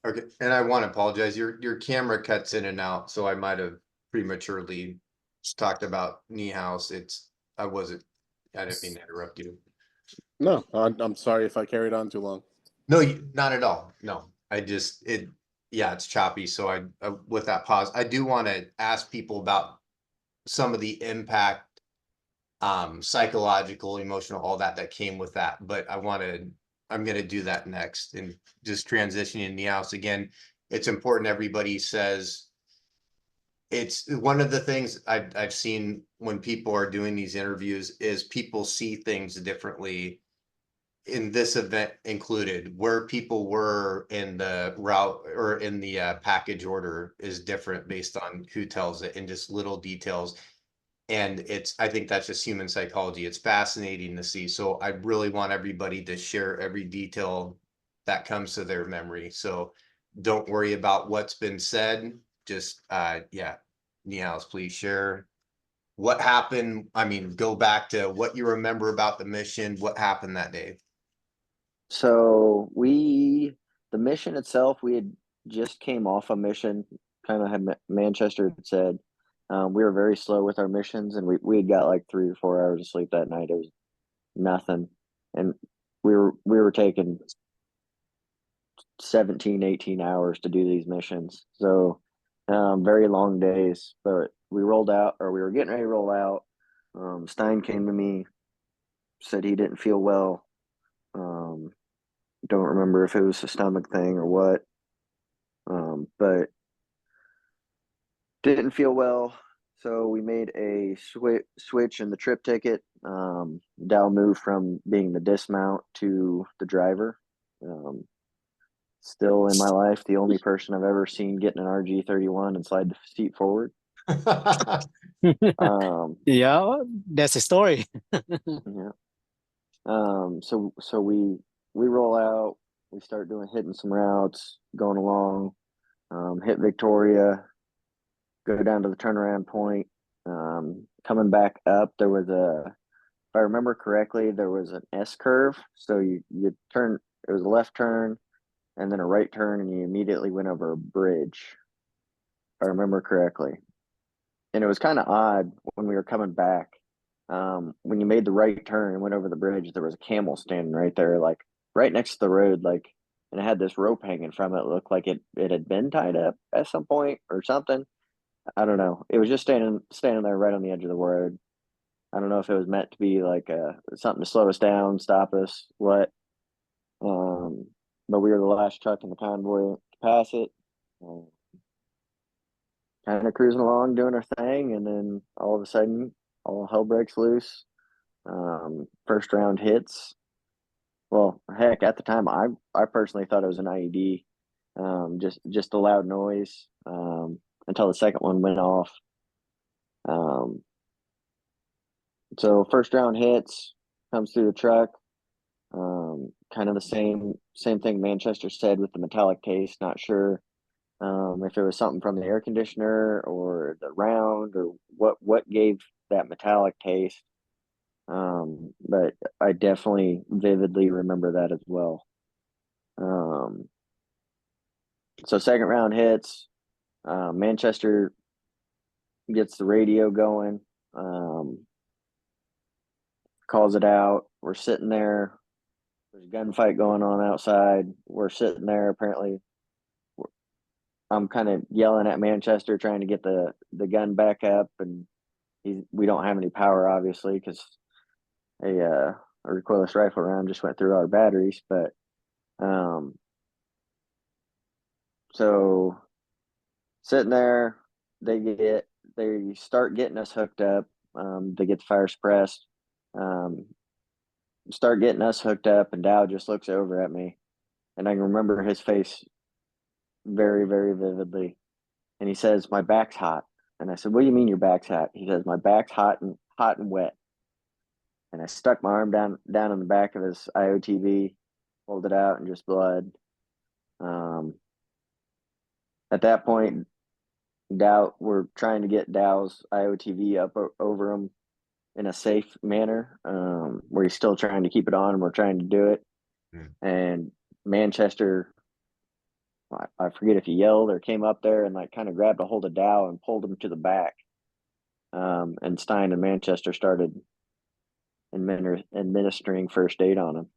Okay, and I want to apologize. Your camera cuts in and out, so I might have prematurely talked about Niehaus. I didn't mean to interrupt you. No, I'm sorry if I carried on too long. No, not at all. No, yeah, it's choppy. So with that pause, I do want to ask people about some of the impact, psychological, emotional, all that came with that. But I'm going to do that next, and just transitioning to Niehaus again. It's important everybody says, it's one of the things I've seen when people are doing these interviews is people see things differently, in this event included. Where people were in the route or in the package order is different based on who tells it, and just little details. And I think that's just human psychology. It's fascinating to see. So I really want everybody to share every detail that comes to their memory. So don't worry about what's been said. Just yeah, Niehaus, please share what happened. I mean, go back to what you remember about the mission, what happened that day. So the mission itself, we had just came off a mission, kind of had Manchester had said. We were very slow with our missions, and we had got like 3 or 4 hours of sleep that night. It was nothing. And we were taking 17, 18 hours to do these missions. So very long days, but we rolled out, or we were getting ready to roll out. Stein came to me, said he didn't feel well. Don't remember if it was a stomach thing or what, but didn't feel well. So we made a switch in the trip ticket. Dow moved from being the dismount to the driver. Still in my life, the only person I've ever seen get in an RG31 and slide the seat forward. Yeah, well, that's a story. Yeah. So we roll out. We start hitting some routes, going along. Hit Victoria. Go down to the turnaround point. Coming back up, there was if I remember correctly, there was an S curve. So you turn. It was a left turn, and then a right turn, and you immediately went over a bridge. If I remember correctly. And it was kind of odd when we were coming back. When you made the right turn and went over the bridge, there was a camel standing right there, like right next to the road, like, and it had this rope hanging from it. It looked like it had been tied up at some point or something. I don't know. It was just standing there right on the edge of the road. I don't know if it was meant to be like something to slow us down, stop us, what. But we were the last truck in the convoy to pass it. Kind of cruising along, doing our thing, and then all of a sudden, all hell breaks loose. First round hits. Well, heck, at the time, I personally thought it was an IED. Just a loud noise. Until the second one went off. So first round hits, comes through the truck. Kind of the same thing Manchester said with the metallic taste. Not sure if it was something from the air conditioner or the round or what gave that metallic taste. But I definitely vividly remember that as well. So second round hits, Manchester gets the radio going, calls it out. We're sitting there. There's a gunfight going on outside. We're sitting there. Apparently, I'm kind of yelling at Manchester, trying to get the gun back up, and we don't have any power, obviously, because a recoilless rifle round just went through our batteries. But so sitting there, they start getting us hooked up. They get the fire suppressed. Start getting us hooked up, and Dow just looks over at me, and I can remember his face very, very vividly. And he says, "My back's hot." And I said, "What do you mean your back's hot?" He says, "My back's hot and wet." And I stuck my arm down in the back of his IOTV, pulled it out, and just blood. At that point, we're trying to get Dow's IOTV up over him in a safe manner, where he's still trying to keep it on, and we're trying to do it. And Manchester, I forget if he yelled or came up there and like kind of grabbed a hold of Dow and pulled him to the back. And Stein and Manchester started administering first aid on him.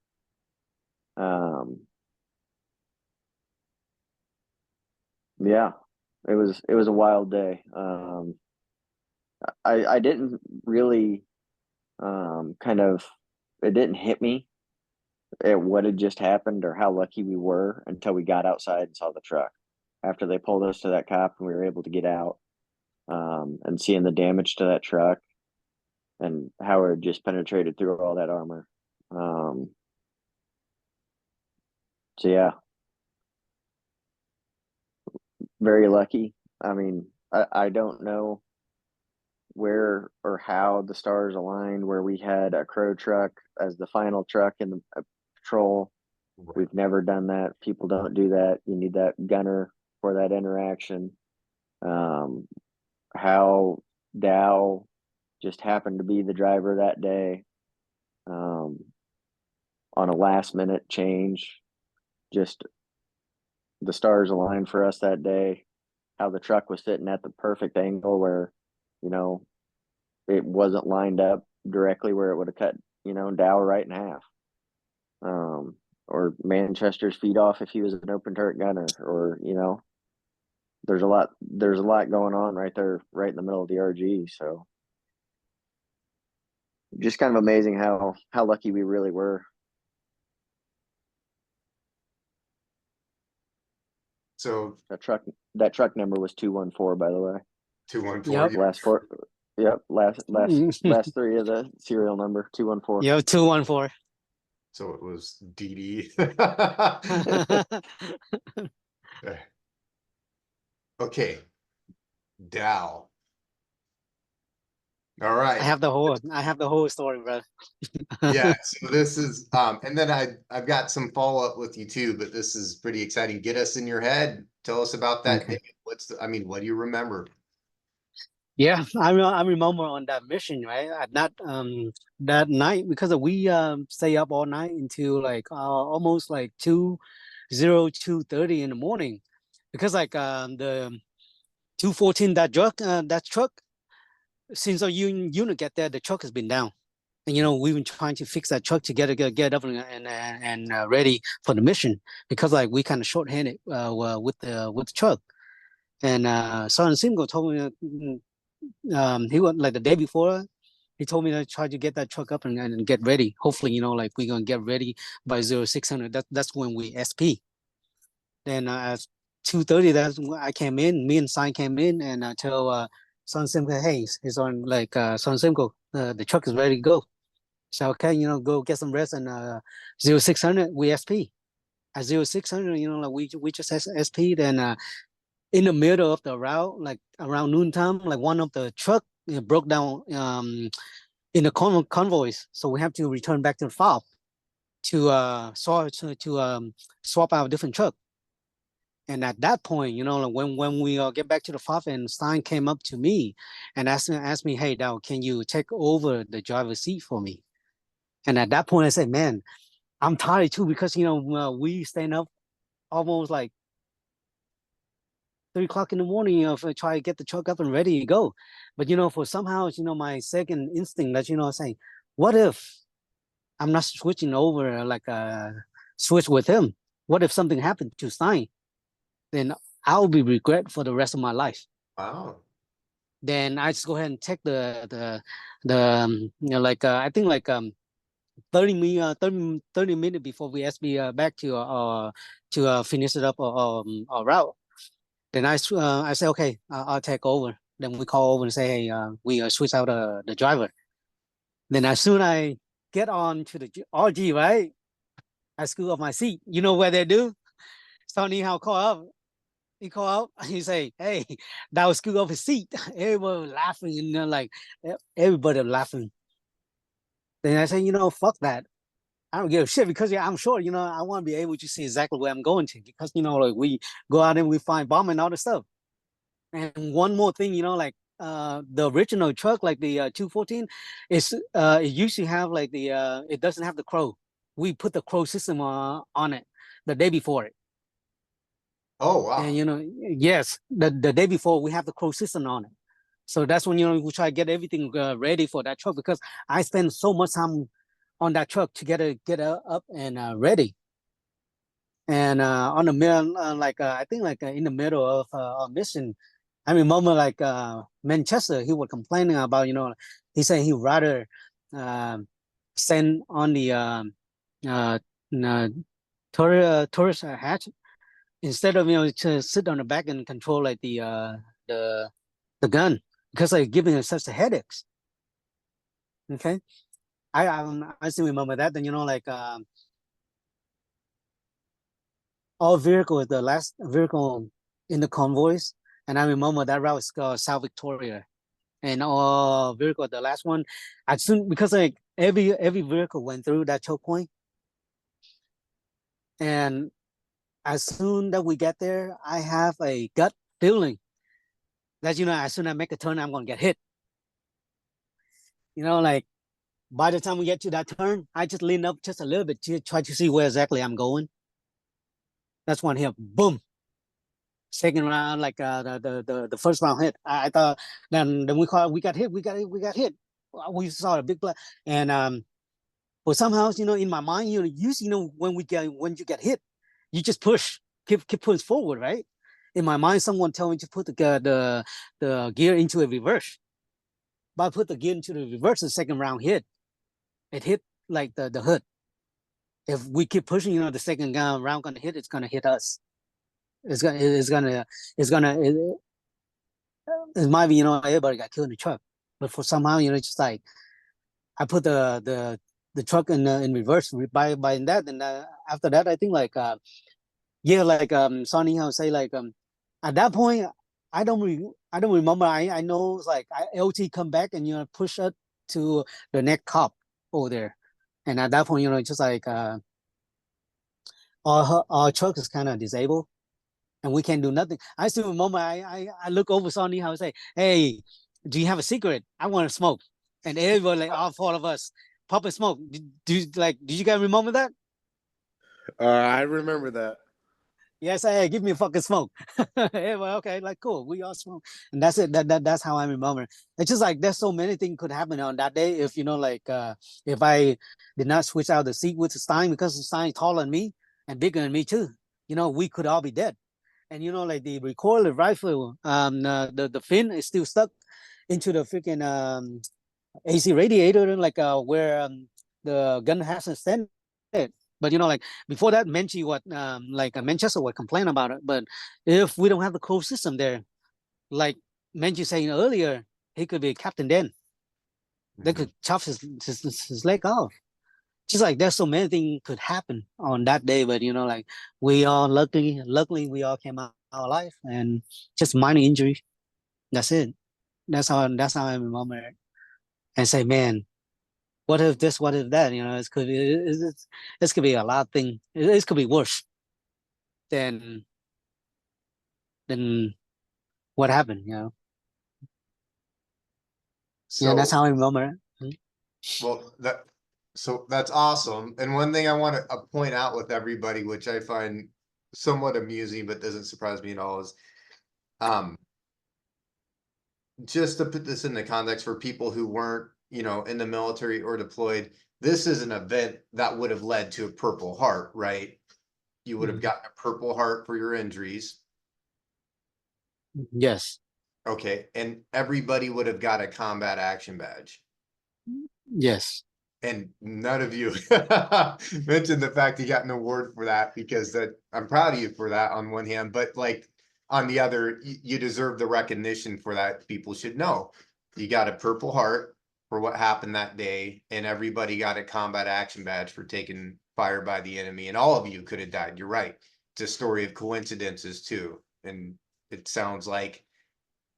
Yeah, it was a wild day. I didn't really it didn't hit me at what had just happened or how lucky we were until we got outside and saw the truck. After they pulled us to that cop and we were able to get out, and seeing the damage to that truck and how it had just penetrated through all that armor. So yeah, very lucky. I mean, I don't know where or how the stars aligned where we had a Crow truck as the final truck in the patrol. We've never done that. People don't do that. You need that gunner for that interaction. How Dow just happened to be the driver that day, on a last minute change. Just the stars aligned for us that day. How the truck was sitting at the perfect angle where, it wasn't lined up directly where it would have cut, Dow right in half. Or Manchester's feet off if he was an open turret gunner, or, there's a lot going on right there, right in the middle of the RG. So just kind of amazing how lucky we really were. So That truck number was 214, by the way. 214. Yep. Last four. Yep. Last three of the serial number 214. Yep, 214. So it was DD. Okay. Dow. All right. I have the whole story, bro. Yeah, so this is and then I've got some follow-up with you too, but this is pretty exciting. Get us in your head. Tell us about that Okay. day. What do you remember? Yeah, I remember on that mission, right? At that night, because we stay up all night until like almost like 2:30 in the morning, because like the 214, that truck, since our unit get there, the truck has been down. And we've been trying to fix that truck to get up and ready for the mission, because like we kind of short-handed with the truck. And Sergeant Simgo told me he went like the day before. He told me to try to get that truck up and get ready. Hopefully, like we're gonna get ready by 0600. That's when we SP. Then at 2:30, that's when I came in. Me and Sign came in and tell Son Simco, hey, he's on like Son Simco, the truck is ready to go. So okay, go get some rest, and 0600 we SP. At 0600, like we just SP. Then in the middle of the route, like around noontime, like one of the truck broke down in the convoys, so we have to return back to the fob to swap out a different truck. And at that point, like when we get back to the fob, and Stein came up to me and asked me, hey, Dow, can you take over the driver's seat for me? And at that point, I said, man, I'm tired too, because we stand up almost like 3 o'clock in the morning of try to get the truck up and ready to go. But for somehow, my second instinct that saying, what if I'm not switching over like switch with him? What if something happened to Stein? Then I'll be regret for the rest of my life. Wow. Then I just go ahead and take the like I think like 30 minutes before we SB back to finish it up our route. Then I say, okay, I'll take over. Then we call over and say, hey, we switch out the driver. Then as soon I get on to the RG, right, I scoot off my seat. You know what they do? Sonny how call up. He call up. He say, hey, that was scoot off his seat. Everybody laughing, like everybody laughing. Then I say, fuck that. I don't give a shit, because I'm sure, I want to be able to see exactly where I'm going to, because, like we go out and we find bomb and all the stuff. And one more thing, like the original truck, like the 214, it used to have like it doesn't have the crow. We put the crow system on it the day before it. Oh, wow. And yes, the day before we have the crow system on it. So that's when we try to get everything ready for that truck, because I spend so much time on that truck to get up and ready. And on the middle, like I think like in the middle of our mission, I remember like Manchester, he was complaining about, he said he'd rather send on the tourist hatch, instead of to sit on the back and control like the gun, because like giving us such a headaches. Okay, I still remember that. Then like our vehicle is the last vehicle in the convoys, and I remember that route is called South Victoria, and our vehicle, the last one, as soon, because like every vehicle went through that choke point, and as soon that we get there, I have a gut feeling that as soon as I make a turn, I'm gonna get hit. Like by the time we get to that turn, I just lean up just a little bit to try to see where exactly I'm going. That's one hit, boom. Second round, like the first round hit, I thought then we got hit. We saw a big blood, and but somehow in my mind, usually when you get hit, you just push, keep pushing forward, right? In my mind, someone told me to put the gear into a reverse. But I put the gear into the reverse, the second round hit. It hit like the hood. If we keep pushing, the second round gonna hit, it's gonna hit us. It's gonna it might be, everybody got killed in the truck, but for somehow, it's just like I put the truck in reverse by that, and after that, I think like yeah, like Sonny, I would say like at that point, I don't remember. I know it's like LT come back and push us to the next cop over there, and at that point, it's just like our truck is kind of disabled and we can't do nothing. I still remember I look over Sonny, I would say, "Hey, do you have a secret? I want to smoke," and everybody like all four of us pop and smoke. Did you guys remember that? I remember that. Yes, hey, give me a fucking smoke. Yeah, well, okay, like cool, we all smoke, and that's it. That's how I remember. It's just like there's so many things could happen on that day if like if I did not switch out the seat with Stein because Stein taller than me and bigger than me too. We could all be dead. And like the recoil rifle, the fin is still stuck into the freaking AC radiator, like where the gun hasn't extended. But like before that, Menchie what like Manchester would complain about it. But if we don't have the closed system there, like Menchie saying earlier, he could be captain then. They could chop his leg off. Just like there's so many things could happen on that day, but like we all luckily we all came out alive and just minor injury. That's it. That's how I remember it. And say, man, what if this? What if that? It could be a lot of things. It could be worse than than what happened. Yeah, that's So, how I remember it. well, that's awesome. And one thing I want to point out with everybody, which I find somewhat amusing, but doesn't surprise me at all, is just to put this in the context for people who weren't, in the military or deployed, this is an event that would have led to a Purple Heart, right? You would have gotten a Purple Heart for your injuries. Yes. Okay. And everybody would have got a combat action badge. Yes. And none of you mentioned the fact you got an award for that, because I'm proud of you for that on one hand, but like on the other, you deserve the recognition for that. People should know you got a Purple Heart for what happened that day, and everybody got a combat action badge for taking fire by the enemy, and all of you could have died. You're right. It's a story of coincidences too. And it sounds like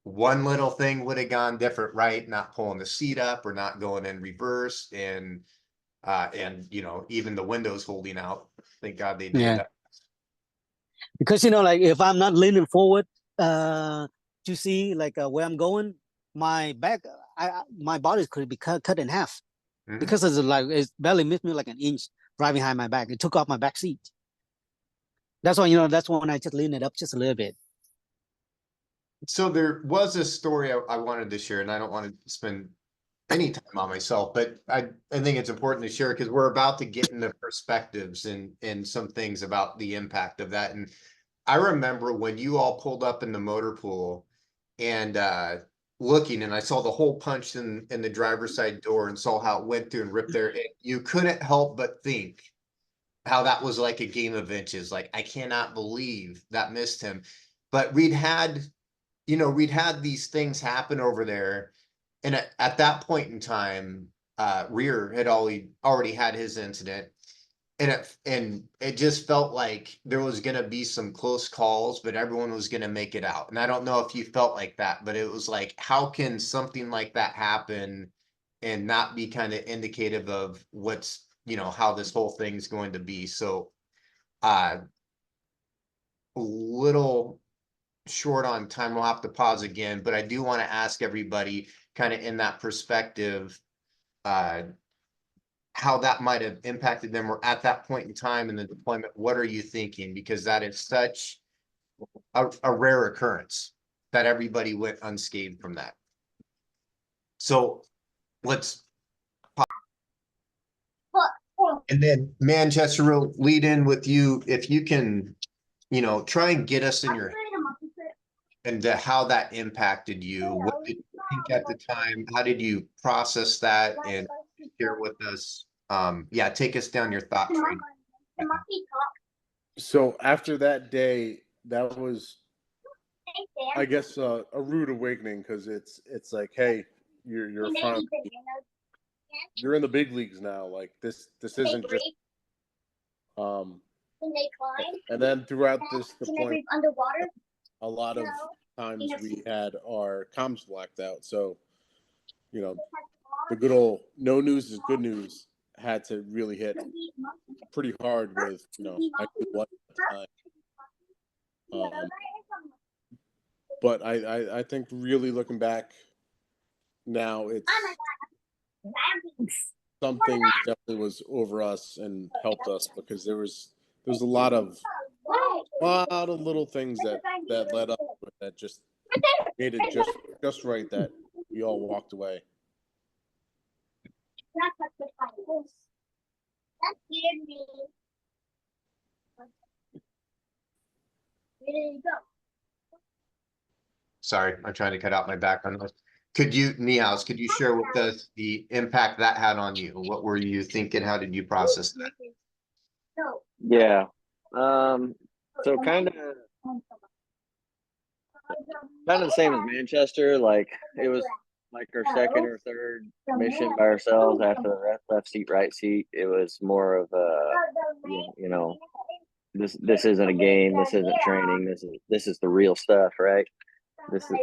one little thing would have gone different, right? Not pulling the seat up or not going in reverse, and even the windows holding out. Thank God they did Yeah. that. Because like if I'm not leaning forward to see like where I'm going, my back, my body could be cut in half because it's barely missed me like an inch right behind my back. It took off my back seat. That's why that's when I just leaned it up just a little bit. So there was a story I wanted to share, and I don't want to spend any time on myself, but I think it's important to share because we're about to get into perspectives and some things about the impact of that. And I remember when you all pulled up in the motor pool and looking, and I saw the hole punched in the driver's side door and saw how it went through and ripped there. You couldn't help but think how that was like a game of inches. Like, I cannot believe that missed him. But we'd had these things happen over there. And at that point in time, Rear had already had his incident. And it just felt like there was going to be some close calls, but everyone was going to make it out. And I don't know if you felt like that, but it was like, how can something like that happen and not be kind of indicative of what's, how this whole thing's going to be? So, a little short on time, we'll have to pause again, but I do want to ask everybody kind of in that perspective, how that might have impacted them, or at that point in time in the deployment, what are you thinking? Because that is such a rare occurrence that everybody went unscathed from that. So let's pause. And then Manchester will lead in with you. If you can, try and get us in your into how that impacted you. What did you think at the time? How did you process that and share with us? Take us down your thought train. So after that day, that was I guess a rude awakening, because it's like, hey, you're finally, you're in the big leagues now. Like this isn't just um. And then throughout this deployment, a lot of times we had our comms blacked out. So, you know, the good old no news is good news had to really hit pretty hard with, I knew what at the time. But I think really looking back now, it's something definitely was over us and helped us, because there was a lot of little things that led up to it that just made it just right that we all walked away. Sorry, I'm trying to cut out my background noise. Could you, Niehaus, could you share with us the impact that had on you? What were you thinking? How did you process that? Yeah. So kind of the same as Manchester. Like it was like our second or third mission by ourselves after the left seat, right seat. It was more of a, this isn't a game. This isn't training. This is the real stuff, right? This is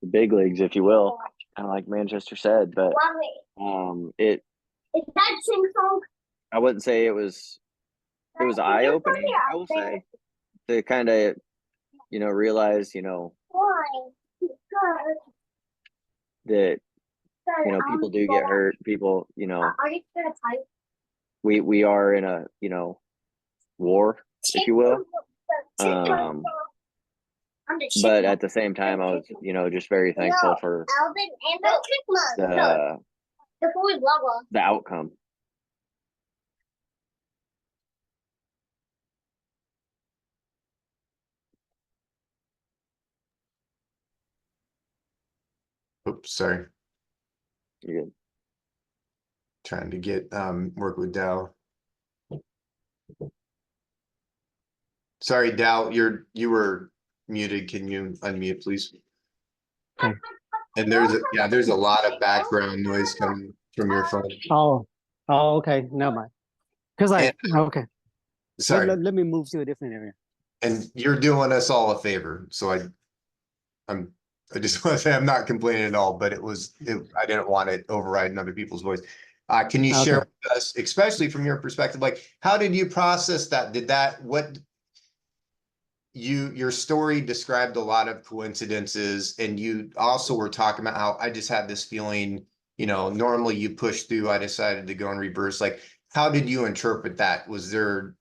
the big leagues, if you will, kind of like Manchester said. But I wouldn't say it was eye opening. I will say, to kind of realize that people do get hurt. People we are in a war, if you will. But at the same time, I was just very thankful for the outcome. Oops, sorry. You're good. Trying to get work with Dow. Sorry, Dow, you were muted. Can you unmute, please? Okay. And there's a lot of background noise coming from your phone. Oh, okay. Never mind. Because okay. Sorry. Let me move to a different area. And you're doing us all a favor. So I just want to say I'm not complaining at all, but I didn't want it overriding other people's voice. Can you share with us, especially from your perspective, like how did you process that? Your story described a lot of coincidences, and you also were talking about how I just had this feeling, normally you push through, I decided to go in reverse. Like, how did you interpret that? Was there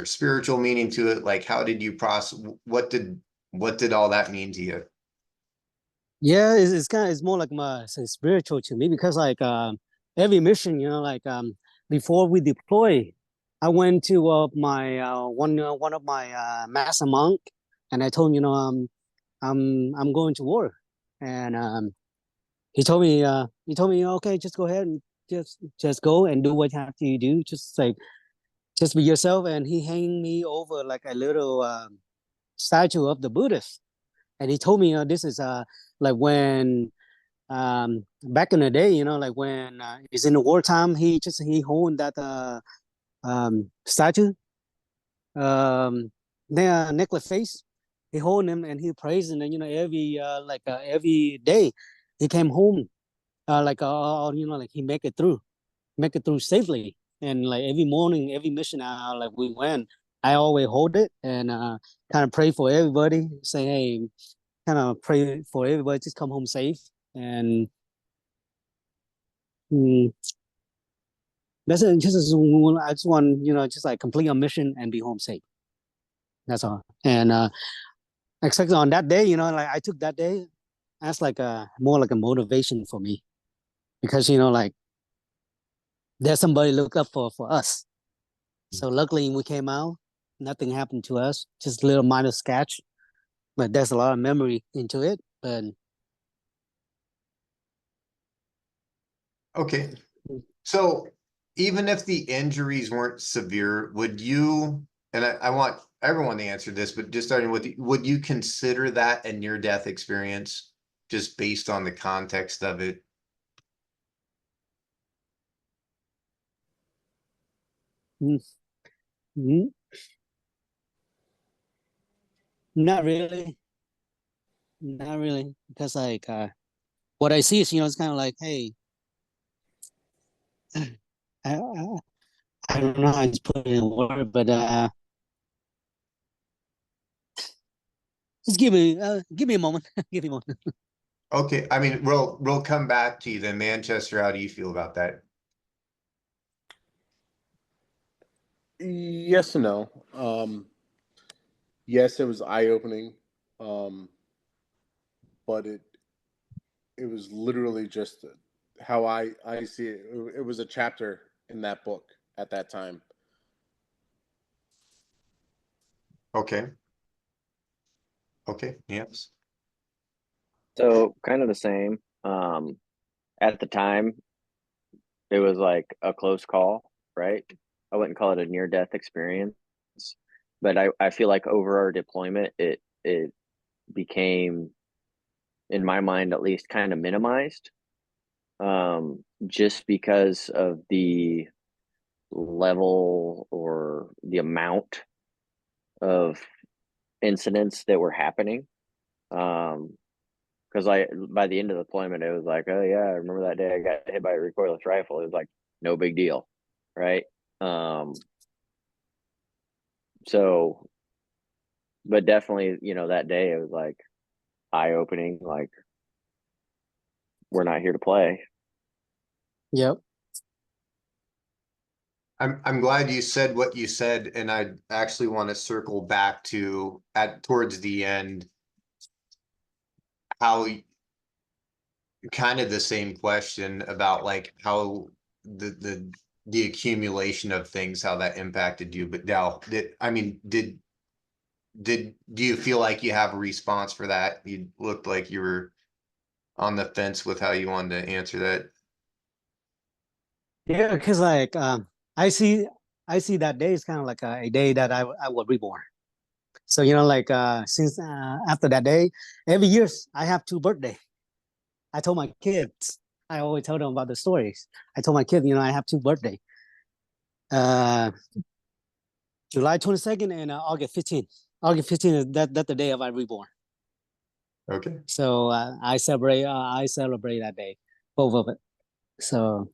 spiritual meaning to it? Like, how did you process, what did all that mean to you? Yeah, it's more like spiritual to me, because every mission, before we deploy, I went to my one of my master monk, and I told him, I'm going to war, and he told me okay, just go ahead and just go and do what you have to do, just be yourself. And he hanged me over like a little statue of the Buddhist, and he told me this is like when back in the day, like when it's in the wartime, he hold that statue, their necklace face. He hold him and he prays, and then every day he came home, like he make it through safely. And like every morning, every mission like we went, I always hold it and kind of pray for everybody, say, hey, kind of pray for everybody just come home safe. And that's it. I just want, just like complete a mission and be home safe. That's all. And exactly on that day, like I took that day as like more like a motivation for me, because like there's somebody look up for us. So luckily we came out, nothing happened to us, just a little minor scratch, but there's a lot of memory into it. But Okay. So even if the injuries weren't severe, would you, and I want everyone answered this, but just starting with, would you consider that a near-death experience just based on the context of it? Mm, not really, not really, because like what I see is, it's kind of like, hey, I, I, I don't know how to put it in a word, but just give me a moment, give me a moment. Okay, I mean, we'll come back to you then. Manchester, how do you feel about that? Yes and no. Yes, it was eye opening, but it was literally just how I see it. It was a chapter in that book at that time. Okay. Okay, yes. So kind of the same. At the time, it was like a close call, right? I wouldn't call it a near death experience, but I feel like over our deployment, it became, in my mind at least, kind of minimized, just because of the level or the amount of incidents that were happening. Because by the end of the deployment, it was like, oh yeah, I remember that day I got hit by a recoilless rifle. It was like no big deal, right? So, but definitely, that day it was like eye opening. Like, we're not here to play. Yep. I'm glad you said what you said, and I actually want to circle back to towards the end how kind of the same question about like how the accumulation of things, how that impacted you. But Dal, do you feel like you have a response for that? You looked like you were on the fence with how you wanted to answer that. Yeah, because like I see I see that day is kind of like a day that I was reborn. So like since after that day, every year I have two birthdays. I told my kids, I always tell them about the stories. I told my kids, I have two birthdays. Uh, July 22nd and August 15th. August 15th is that the day of I reborn. Okay. So I celebrate that day, both of it. So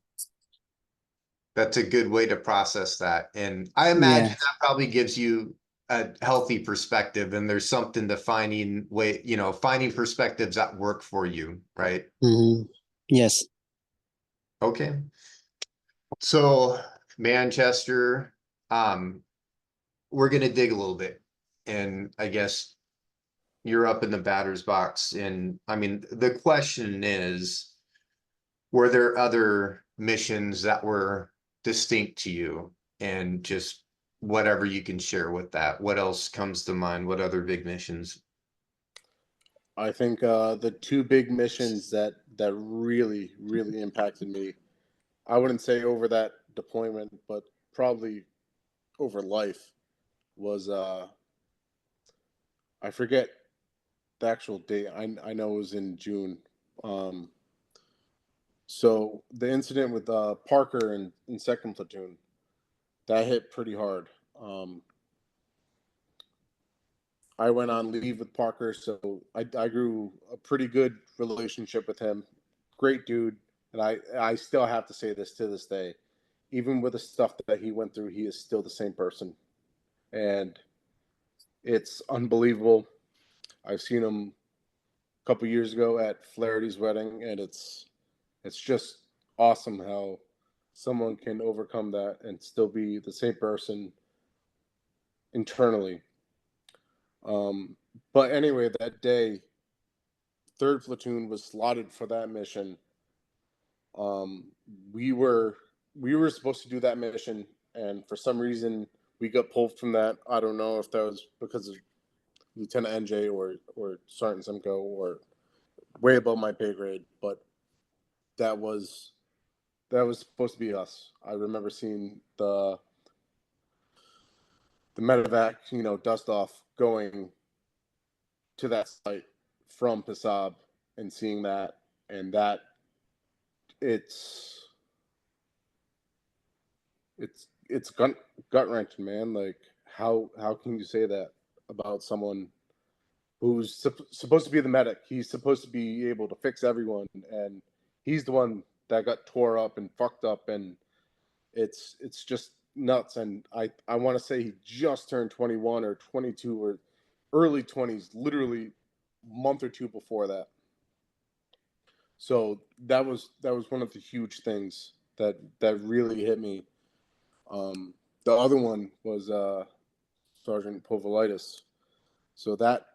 That's a good way to process that. And I imagine yeah. that probably gives you a healthy perspective, and there's something to finding perspectives that work for you, right? Mhm. Yes. Okay. So Manchester, we're gonna dig a little bit. And I guess you're up in the batter's box. And I mean, the question is, were there other missions that were distinct to you? And just whatever you can share with that. What else comes to mind? What other big missions? I think the two big missions that really really impacted me. I wouldn't say over that deployment, but probably over life was I forget the actual date. I know it was in June. Um, so the incident with Parker in second platoon that hit pretty hard. I went on leave with Parker, so I grew a pretty good relationship with him. Great dude, and I still have to say this to this day. Even with the stuff that he went through, he is still the same person, and it's unbelievable. I've seen him a couple years ago at Flaherty's wedding, and it's just awesome how someone can overcome that and still be the same person internally. Um, but anyway, that day, third platoon was slotted for that mission. Um, we were we were supposed to do that mission, and for some reason we got pulled from that. I don't know if that was because of Lieutenant NJ or Sergeant Simcoe or way above my pay grade, but that was supposed to be us. I remember seeing the medevac, dust off going to that site from Passab and seeing that, and that it's gut wrenching, man. Like how can you say that about someone who's supposed to be the medic? He's supposed to be able to fix everyone, and he's the one that got tore up and fucked up, and it's just nuts. And I want to say he just turned 21 or 22 or early 20s, literally a month or two before that. So that was one of the huge things that really hit me. The other one was Sergeant Povolitis. So that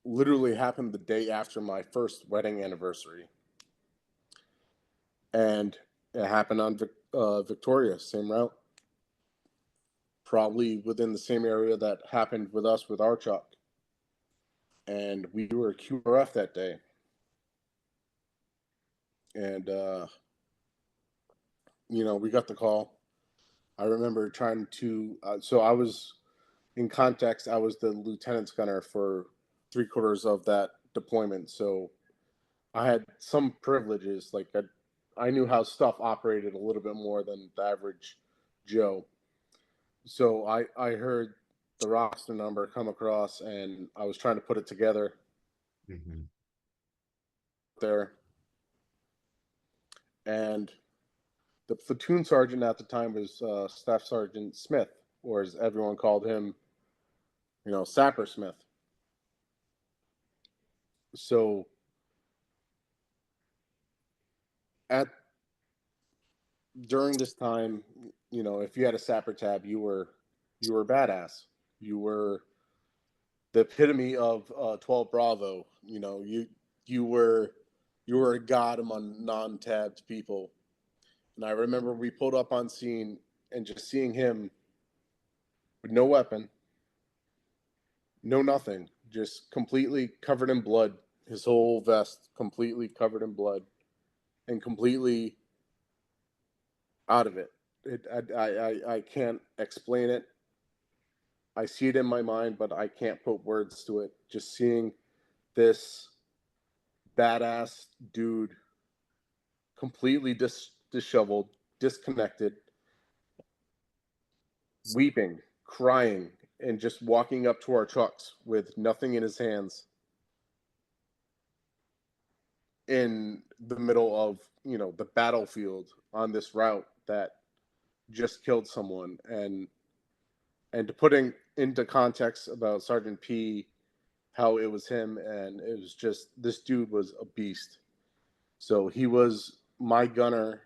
literally happened the day after my first wedding anniversary, and it happened on Victoria, same route, probably within the same area that happened with us with our truck. And we were QRF that day, and we got the call. I remember trying to. So I was, in context, I was the lieutenant's gunner for 3/4 of that deployment. So I had some privileges. Like I knew how stuff operated a little bit more than the average Joe. So I heard the roster number come across, and I was trying to put it together there. And the platoon sergeant at the time was Staff Sergeant Smith, or as everyone called him, Sapper Smith. So during this time, if you had a Sapper tab, you were badass. You were the epitome of 12 Bravo. You were a god among non-tabbed people. And I remember we pulled up on scene and just seeing him with no weapon, no nothing, just completely covered in blood, his whole vest completely covered in blood and completely out of it. I can't explain it. I see it in my mind, but I can't put words to it. Just seeing this badass dude completely disheveled, disconnected, weeping, crying, and just walking up to our trucks with nothing in his hands in the middle of, the battlefield on this route that just killed someone. And to putting into context about Sergeant P, how it was him, and it was just, this dude was a beast. So he was my gunner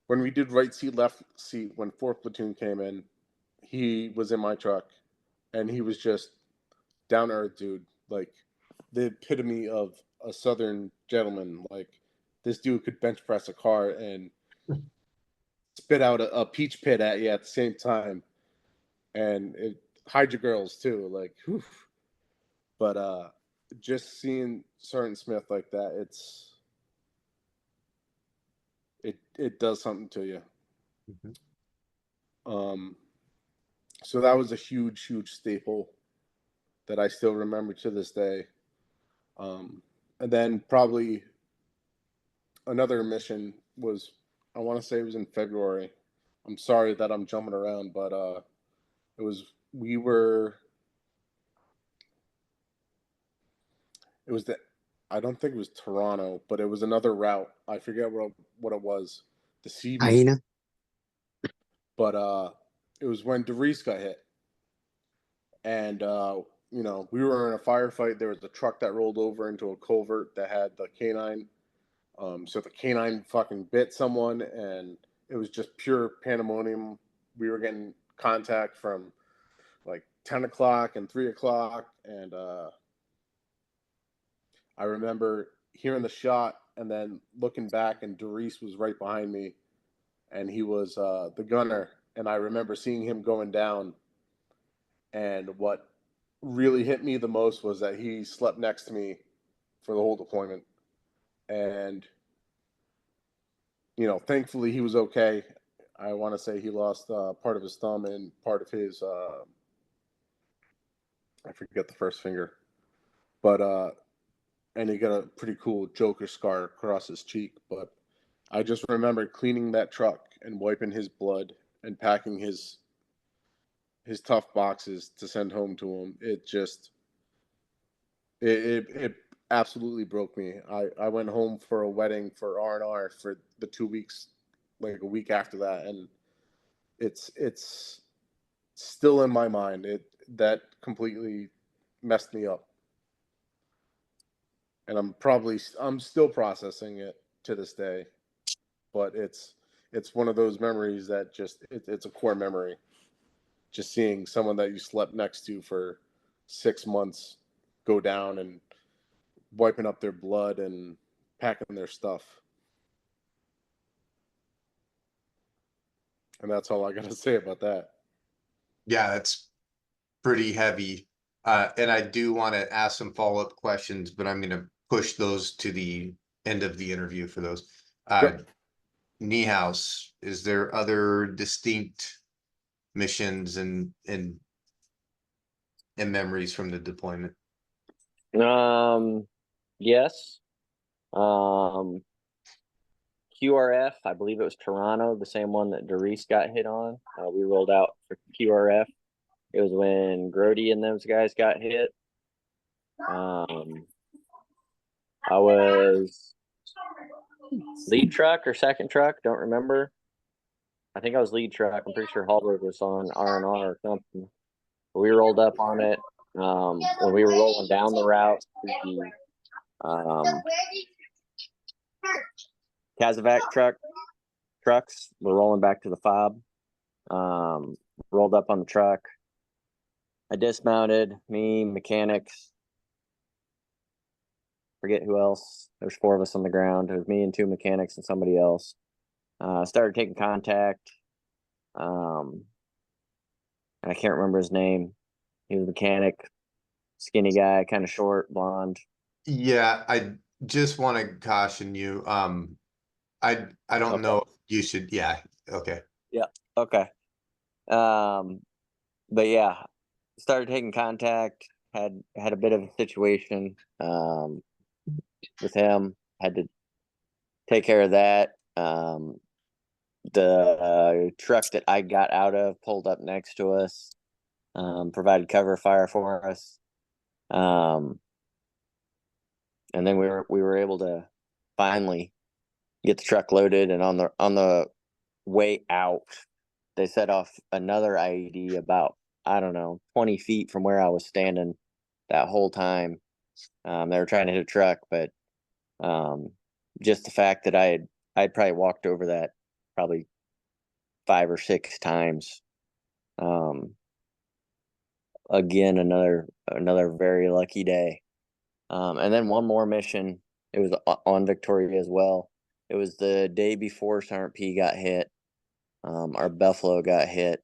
when we did right seat, left seat. When 4th platoon came in, he was in my truck, and he was just down to earth dude, like the epitome of a Southern gentleman. Like this dude could bench press a car and spit out a peach pit at you at the same time, and hide your girls too. Like, whew. But just seeing Sergeant Smith like that, it does something to you. So that was a huge staple that I still remember to this day. And then probably another mission was, I want to say it was in February. I'm sorry that I'm jumping around, but I don't think it was Toronto, but it was another route. I forget what it was. The CB. Hyena. But it was when DeReese got hit. And we were in a firefight. There was a truck that rolled over into a culvert that had the canine. So the canine fucking bit someone, and it was just pure pandemonium. We were getting contact from like 10 o'clock and 3 o'clock. And I remember hearing the shot and then looking back, and DeReese was right behind me, and he was the gunner. And I remember seeing him going down. And what really hit me the most was that he slept next to me for the whole deployment. And, thankfully he was okay. I want to say he lost part of his thumb and part of his I forget the first finger, but and he got a pretty cool Joker scar across his cheek. But I just remember cleaning that truck and wiping his blood and packing his tough boxes to send home to him. It absolutely broke me. I went home for a wedding for R&R for the 2 weeks, like a week after that, and it's still in my mind. That completely messed me up, and I'm still processing it to this day. But it's one of those memories that it's a core memory. Just seeing someone that you slept next to for 6 months go down and wiping up their blood and packing their stuff. And that's all I got to say about that. Yeah, that's pretty heavy. And I do want to ask some follow-up questions, but I'm going to push those to the end of the interview for those. Yep. Niehaus, is there other distinct missions and memories from the deployment? Yes. QRF, I believe it was Toronto, the same one that Doris got hit on. We rolled out for QRF. It was when Grody and those guys got hit. I was lead truck or second truck, don't remember. I think I was lead truck. I'm pretty sure Hallberg was on R&R or something. We rolled up on it when we were rolling down the route. The Kazovac trucks were rolling back to the fob. Rolled up on the truck. I dismounted, me, mechanics, forget who else. There's 4 of us on the ground. It was me and 2 mechanics and somebody else. Started taking contact. And I can't remember his name. He was a mechanic, skinny guy, kind of short, blonde. Yeah, I just want to caution you. I don't Okay. know if you should. Yeah. Okay. Yeah. Okay. But yeah, started taking contact. Had a bit of a situation with him. Had to take care of that. The truck that I got out of pulled up next to us, provided cover fire for us. And then we were able to finally get the truck loaded, and on the way out, they set off another IED about, I don't know, 20 feet from where I was standing that whole time. They were trying to hit a truck, but just the fact that I'd probably walked over that probably 5 or 6 times. Again, another very lucky day. And then one more mission. It was on Victoria as well. It was the day before Sergeant P got hit. Our Buffalo got hit.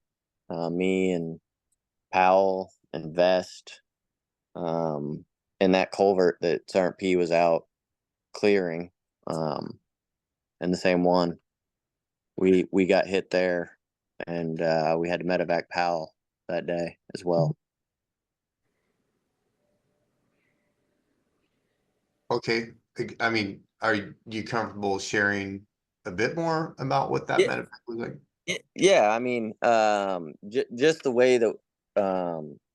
Me and Powell and Vest, in that culvert that Sergeant P was out clearing, in the same one. We got hit there, and we had to medevac Powell that day as well. Okay. I mean, are you comfortable sharing a bit more about what that Yeah. medevac was like? Yeah, I mean, just the way that,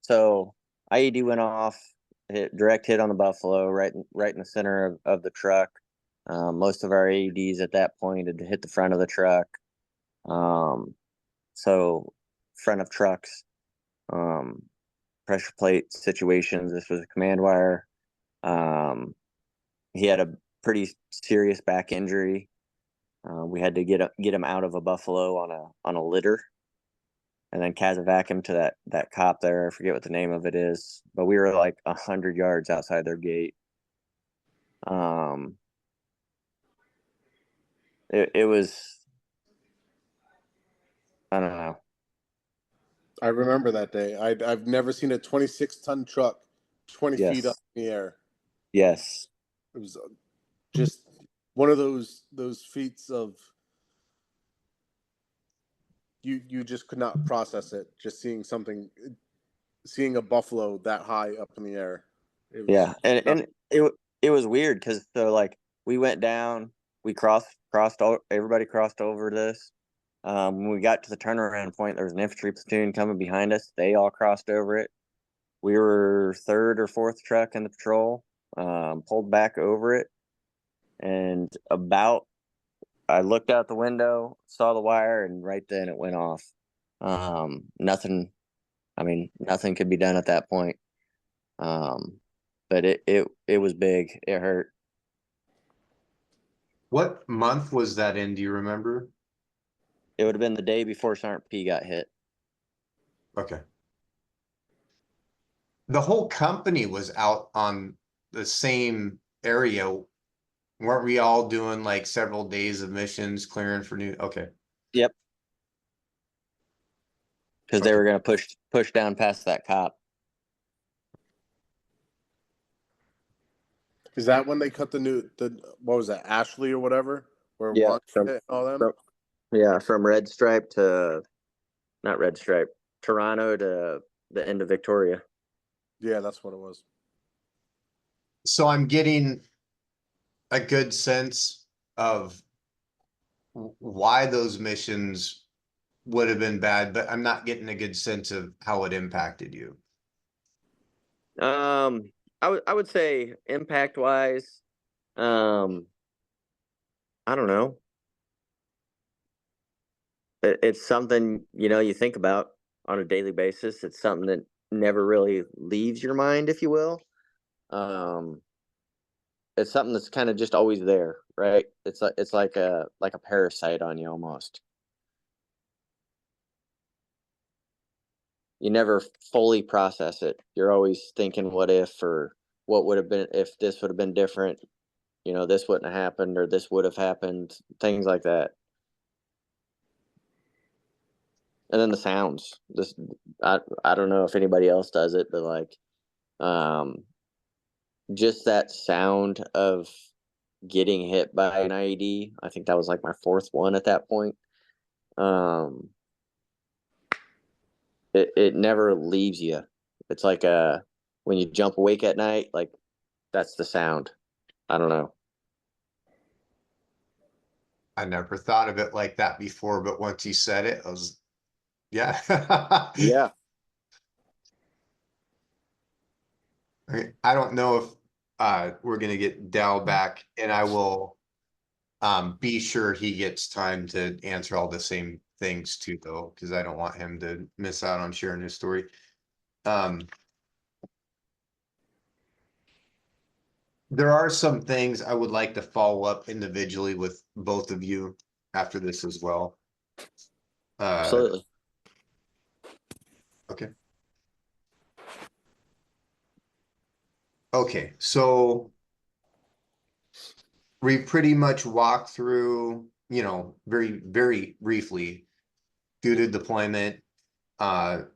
so IED went off, direct hit on the Buffalo, right in the center of the truck. Most of our AEDs at that point had hit the front of the truck. So front of trucks, pressure plate situations. This was a command wire. He had a pretty serious back injury. We had to get him out of a Buffalo on a litter, and then Kazovac him to that cop there. I forget what the name of it is, but we were like 100 yards outside their gate. It was, I don't know. I remember that day. I've never seen a 26-ton truck 20 Yes. feet up in the air. Yes. It was just one of those feats of you just could not process it. Just seeing a buffalo that high up in the air. It was Yeah, and it was weird because so like we went down, we everybody crossed over this. When we got to the turnaround point, there was an infantry platoon coming behind us. They all crossed over it. We were third or fourth truck in the patrol, pulled back over it, and I looked out the window, saw the wire, and right then it went off. Nothing. I mean, nothing could be done at that point. But it was big. It hurt. What month was that in? Do you remember? It would have been the day before Sergeant P got hit. Okay. The whole company was out on the same area. Weren't we all doing like several days of missions clearing for new? Okay. Yep. Because they Okay. were going to push down past that cop. Is that when they cut the what was that, Ashley or whatever? Where Yeah, Juan hit all them? from Red Stripe to not Red Stripe, Toronto to the end of Victoria. Yeah, that's what it was. So I'm getting a good sense of why those missions would have been bad, but I'm not getting a good sense of how it impacted you. I would say impact wise, I don't know. It's something you think about on a daily basis. It's something that never really leaves your mind, if you will. It's something that's kind of just always there, right? It's like a parasite on you almost. You never fully process it. You're always thinking what if, or what would have been if this would have been different. This wouldn't have happened, or this would have happened, things like that. And then the sounds. I don't know if anybody else does it, but like just that sound of getting hit by an IED. I think that was like my fourth one at that point. It never leaves you. It's like when you jump awake at night, like that's the sound. I don't know. I never thought of it like that before, but once you said it, I was, yeah. Yeah. I don't know if we're gonna get Dal back, and I will be sure he gets time to answer all the same things too, though, because I don't want him to miss out on sharing his story. There are some things I would like to follow up individually with both of you after this as well. Absolutely. Okay. Okay, so we pretty much walked through, very, very briefly through the deployment. Were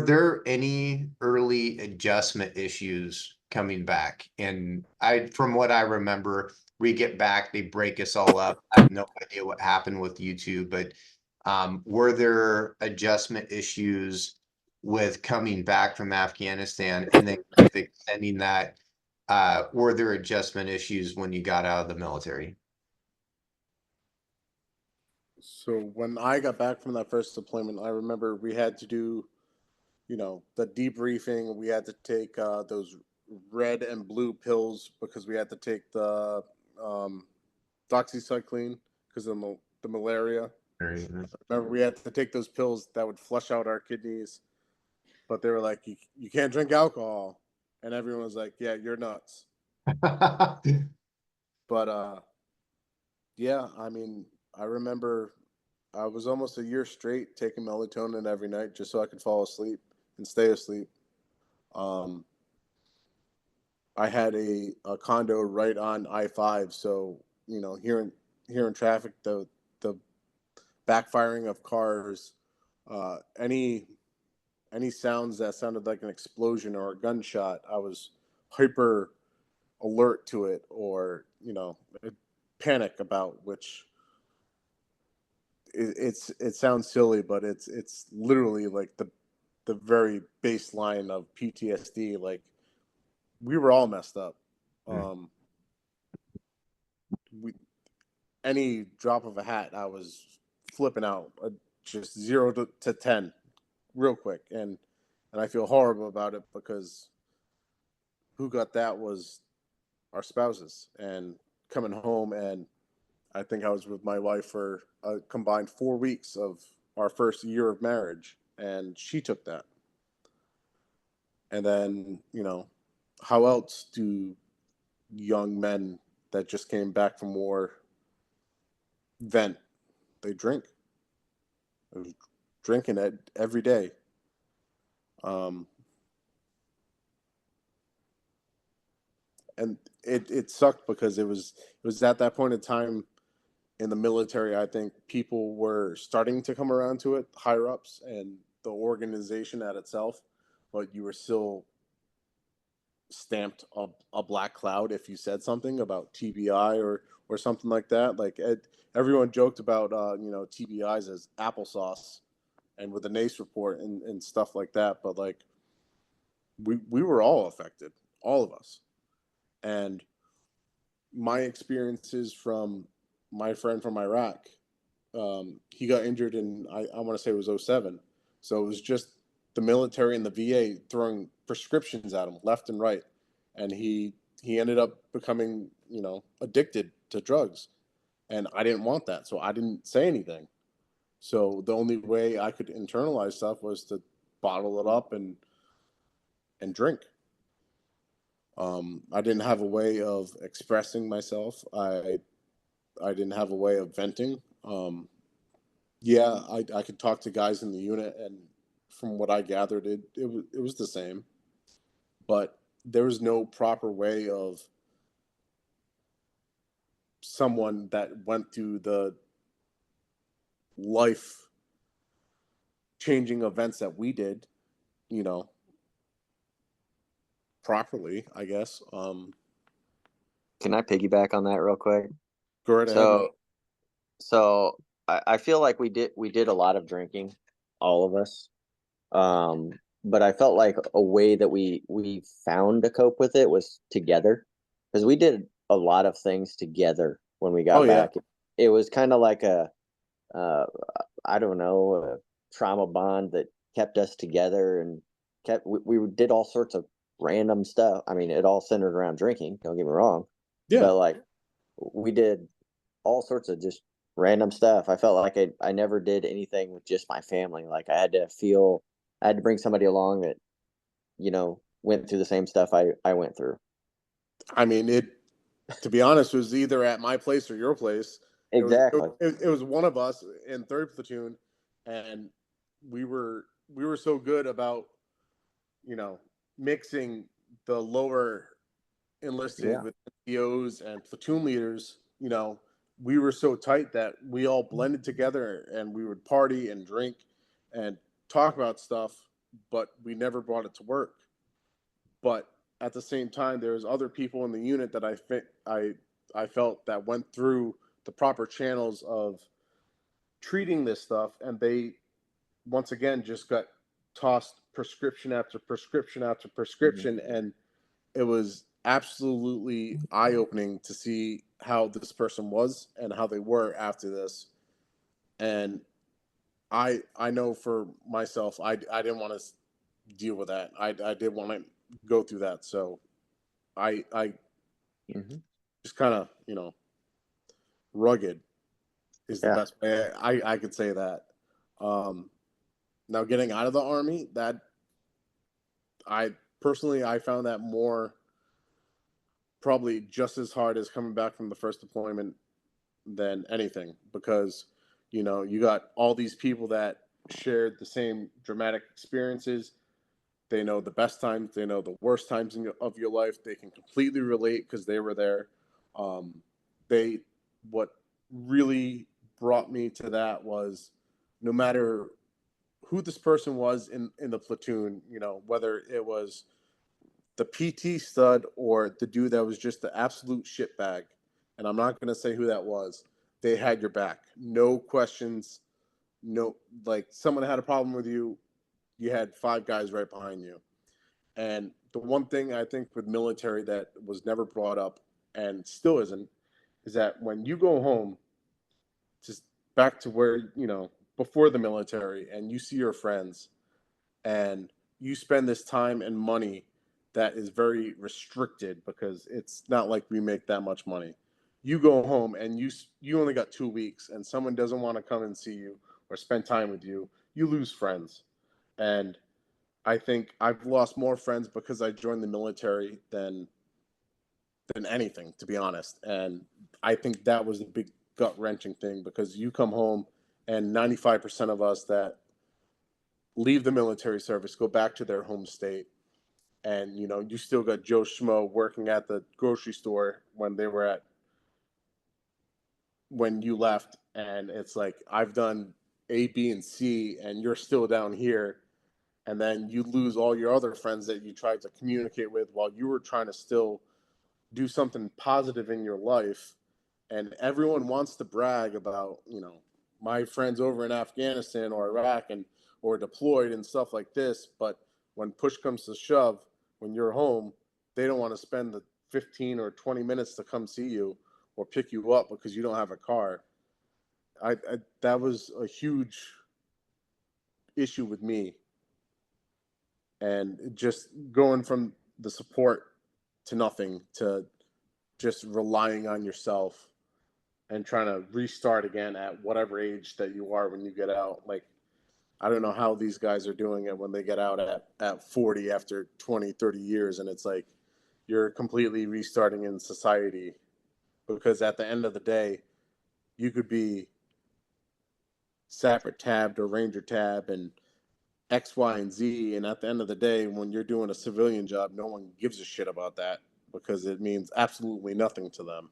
there any early adjustment issues coming back? And from what I remember, we get back, they break us all up. I have no idea what happened with YouTube, but were there adjustment issues with coming back from Afghanistan and then with extending that? Were there adjustment issues when you got out of the military? So when I got back from that first deployment, I remember we had to do, the debriefing. We had to take those red and blue pills because we had to take the doxycycline because of the malaria. Remember, we had to take those pills that would flush out our kidneys, but they were like, you can't drink alcohol. And everyone was like, yeah, you're nuts. But yeah, I mean, I remember I was almost a year straight taking melatonin every night just so I could fall asleep and stay asleep. I had a condo right on I-5, so here in traffic, the backfiring of cars, any sounds that sounded like an explosion or a gunshot, I was hyper alert to it, or panic about, which it sounds silly, but it's literally like the very baseline of PTSD. Like, we were all messed up. We any drop of a hat, I was flipping out, just 0 to 10 real quick, and I feel horrible about it because who got that was our spouses. And coming home, and I think I was with my wife for a combined 4 weeks of our first year of marriage, and she took that. And then, how else do young men that just came back from war vent? They drink. I was drinking it every day. And it sucked because it was at that point in time in the military. I think people were starting to come around to it, higher ups and the organization at itself, but you were still stamped a black cloud if you said something about TBI or something like that. Like, everyone joked about TBIs as applesauce, and with the NACE report and stuff like that. But like, we were all affected, all of us. And my experiences from my friend from Iraq, he got injured in, I want to say it was 2007. So it was just the military and the VA throwing prescriptions at him left and right. And he ended up becoming, addicted to drugs. And I didn't want that. So I didn't say anything. So the only way I could internalize stuff was to bottle it up and drink. I didn't have a way of expressing myself. I didn't have a way of venting. I could talk to guys in the unit, and from what I gathered, it was the same. But there was no proper way of someone that went through the life changing events that we did, properly, I guess. Can I piggyback on that real quick? Go right ahead. So I feel like we did a lot of drinking, all of us. But I felt like a way that we found to cope with it was together, because we did a lot of things together when we got back. It was kind of like I don't know, a trauma bond that kept us together, and we did all sorts of random stuff. I mean, it all centered around drinking, don't get me wrong. Yeah. But like, we did all sorts of just random stuff. I felt like I never did anything with just my family. Like, I had to bring somebody along that, went through the same stuff I went through. I mean, to be honest, was either at my place or your place. Exactly. It was one of us in 3rd platoon, and we were so good about, mixing the lower enlisted with POs and platoon leaders. We were so tight that we all blended together, and we would party and drink and talk about stuff, but we never brought it to work. But at the same time, there was other people in the unit that I felt that went through the proper channels of treating this stuff, and they once again just got tossed prescription after prescription after prescription. And it was absolutely eye-opening to see how this person was and how they were after this. And I know for myself, I didn't want to deal with that. I didn't want to go through that. So I just kind of, rugged is the best way I could say that. Now, getting out of the Army, that I found that more probably just as hard as coming back from the first deployment than anything, because you got all these people that shared the same dramatic experiences. They know the best times, they know the worst times of your life. They can completely relate because they were there. What really brought me to that was, no matter who this person was in the platoon, whether it was the PT stud or the dude that was just the absolute shitbag, and I'm not going to say who that was, they had your back. No questions. No, like someone had a problem with you, you had 5 guys right behind you. And the one thing I think with military that was never brought up and still isn't is that when you go home, just back to where, before the military, and you see your friends and you spend this time and money that is very restricted because it's not like we make that much money. You go home and you only got 2 weeks and someone doesn't want to come and see you or spend time with you, you lose friends. And I think I've lost more friends because I joined the military than anything, to be honest. And I think that was the big gut wrenching thing, because you come home and 95% of us that leave the military service go back to their home state, and you still got Joe Schmo working at the grocery store when you left, and it's like, I've done A, B, and C, and you're still down here. And then you lose all your other friends that you tried to communicate with while you were trying to still do something positive in your life. And everyone wants to brag about, my friends over in Afghanistan or Iraq or deployed and stuff like this. But when push comes to shove, when you're home, they don't want to spend the 15 or 20 minutes to come see you or pick you up because you don't have a car. That was a huge issue with me. And just going from the support to nothing, to just relying on yourself and trying to restart again at whatever age that you are when you get out. Like, I don't know how these guys are doing it when they get out at 40 after 20, 30 years. And it's like, you're completely restarting in society, because at the end of the day, you could be Sapper tabbed or Ranger tab and X, Y, and Z. And at the end of the day, when you're doing a civilian job, no one gives a shit about that because it means absolutely nothing to them.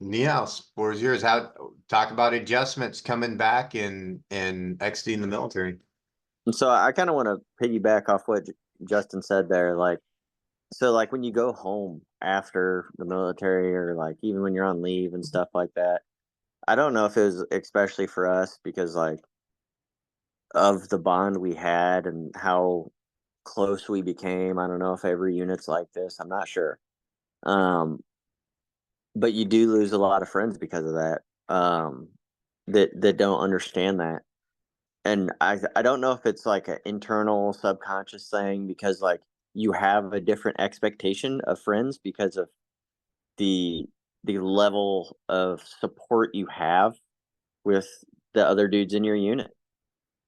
Niels, floor is yours. Talk about adjustments coming back and exiting the military. And so I kind of want to piggyback off what Justin said there. So when you go home after the military, or even when you're on leave and stuff like that, I don't know if it was especially for us because of the bond we had and how close we became. I don't know if every unit's like this. I'm not sure. But you do lose a lot of friends because of that. That don't understand that. And I don't know if it's like an internal subconscious thing, because you have a different expectation of friends because of the level of support you have with the other dudes in your unit.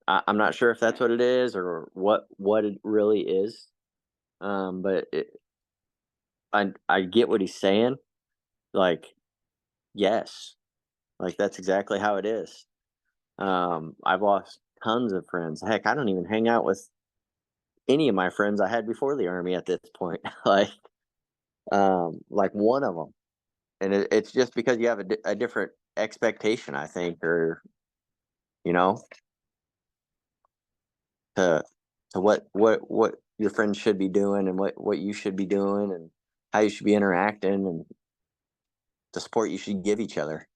I'm not sure if that's what it is or what it really is. But I get what he's saying. Yes, that's exactly how it is. I've lost tons of friends. Heck, I don't even hang out with any of my friends I had before the Army at this point. One of them, and it's just because you have a different expectation, I think, or to what your friends should be doing and what you should be doing and how you should be interacting and the support you should give each other.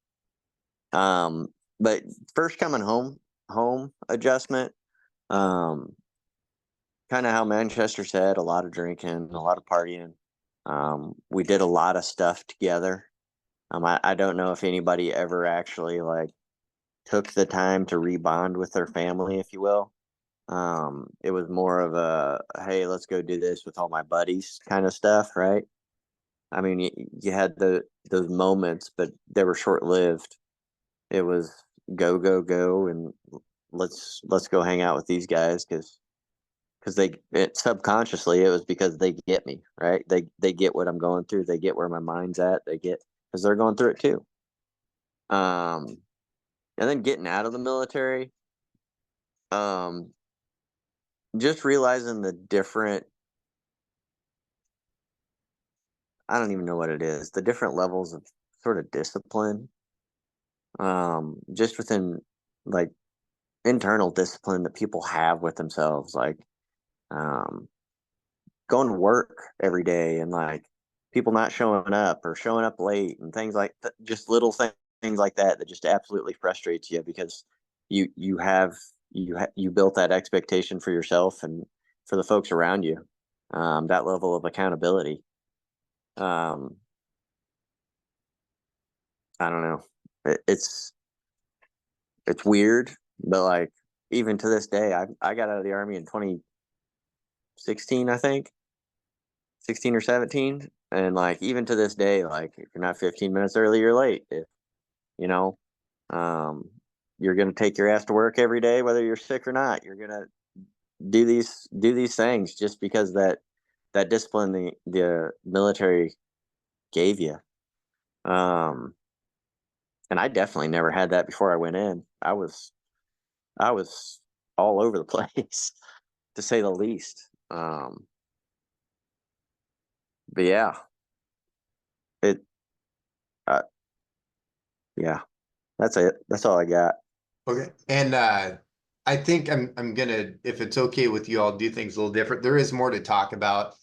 But first coming home adjustment, kind of how Manchester said, a lot of drinking, a lot of partying. We did a lot of stuff together. I don't know if anybody ever actually took the time to rebond with their family, if you will. It was more of a, hey, let's go do this with all my buddies kind of stuff, right? I mean, you had those moments, but they were short lived. It was go, and let's go hang out with these guys because subconsciously it was because they get me, right? They get what I'm going through. They get where my mind's at. They get, because they're going through it too. And then getting out of the military, just realizing the different, I don't even know what it is, the different levels of sort of discipline, just within internal discipline that people have with themselves. going to work every day and like people not showing up or showing up late and things like that, just little things like that that just absolutely frustrates you because you built that expectation for yourself and for the folks around you, that level of accountability. I don't know. It's weird, but like even to this day, I got out of the Army in 2016, I think, 16 or 17, and like even to this day, like if you're not 15 minutes early, you're late. If you know, um, you're gonna take your ass to work every day, whether you're sick or not. You're gonna do these things just because that discipline the military gave you. And I definitely never had that before I went in. I was all over the place, to say the least. But yeah, it, uh, yeah, that's it. That's all I got. Okay, and I think I'm gonna, if it's okay with you, I'll do things a little different. There is more to talk about,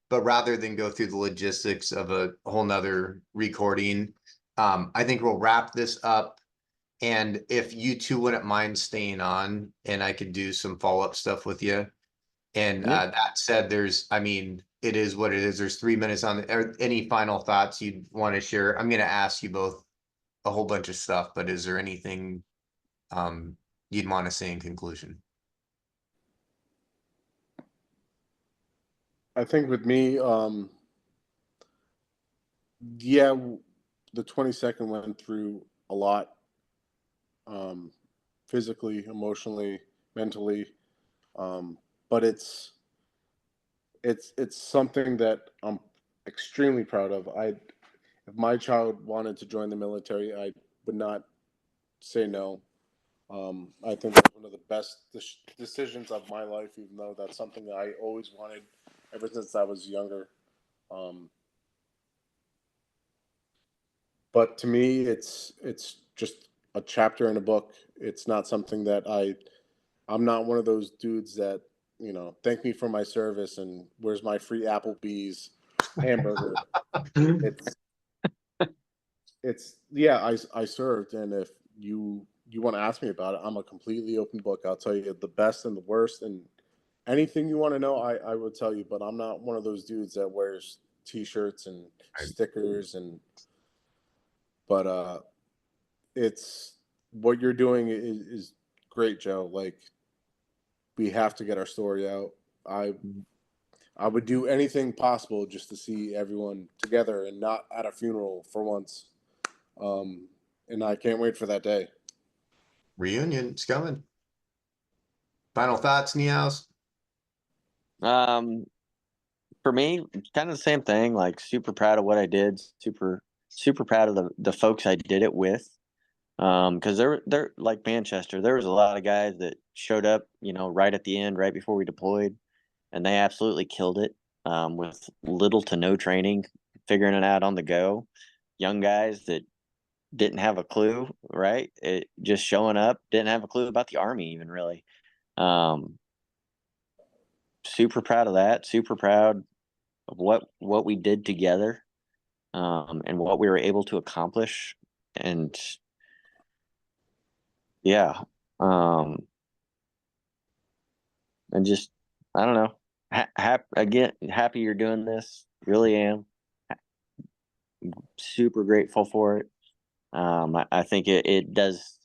but rather than go through the logistics of a whole nother recording, I think we'll wrap this up. And if you two wouldn't mind staying on, and I could do some follow-up stuff with you. And Yeah. that said, I mean, it is what it is. There's 3 minutes on any final thoughts you'd want to share? I'm gonna ask you both a whole bunch of stuff, but is there anything you'd want to say in conclusion? I think with me, yeah, the 22nd went through a lot, physically, emotionally, mentally, but it's something that I'm extremely proud of. If my child wanted to join the military, I would not say no. I think that's one of the best decisions of my life, even though that's something that I always wanted ever since I was younger. Um, but to me, it's just a chapter in a book. It's not something that I'm not one of those dudes that, thank me for my service and where's my free Applebee's hamburger. It's yeah, I served, and if you want to ask me about it, I'm a completely open book. I'll tell you the best and the worst, and anything you want to know, I will tell you. But I'm not one of those dudes that wears T-shirts and stickers but it's what you're doing is great, Joe. Like, we have to get our story out. I would do anything possible just to see everyone together and not at a funeral for once. And I can't wait for that day. Reunion, it's coming. Final thoughts, Neos? Um, for me, kind of the same thing. Like super proud of what I did. Super proud of the folks I did it with. Because they're like Manchester. There was a lot of guys that showed up, right at the end, right before we deployed, and they absolutely killed it. With little to no training, figuring it out on the go. Young guys that didn't have a clue, right? Just showing up, didn't have a clue about the Army even really. Um, Super proud of that. Super proud of what we did together, and what we were able to accomplish. And yeah, and just I don't know. Again, happy you're doing this. Really am. Super grateful for it. I think it does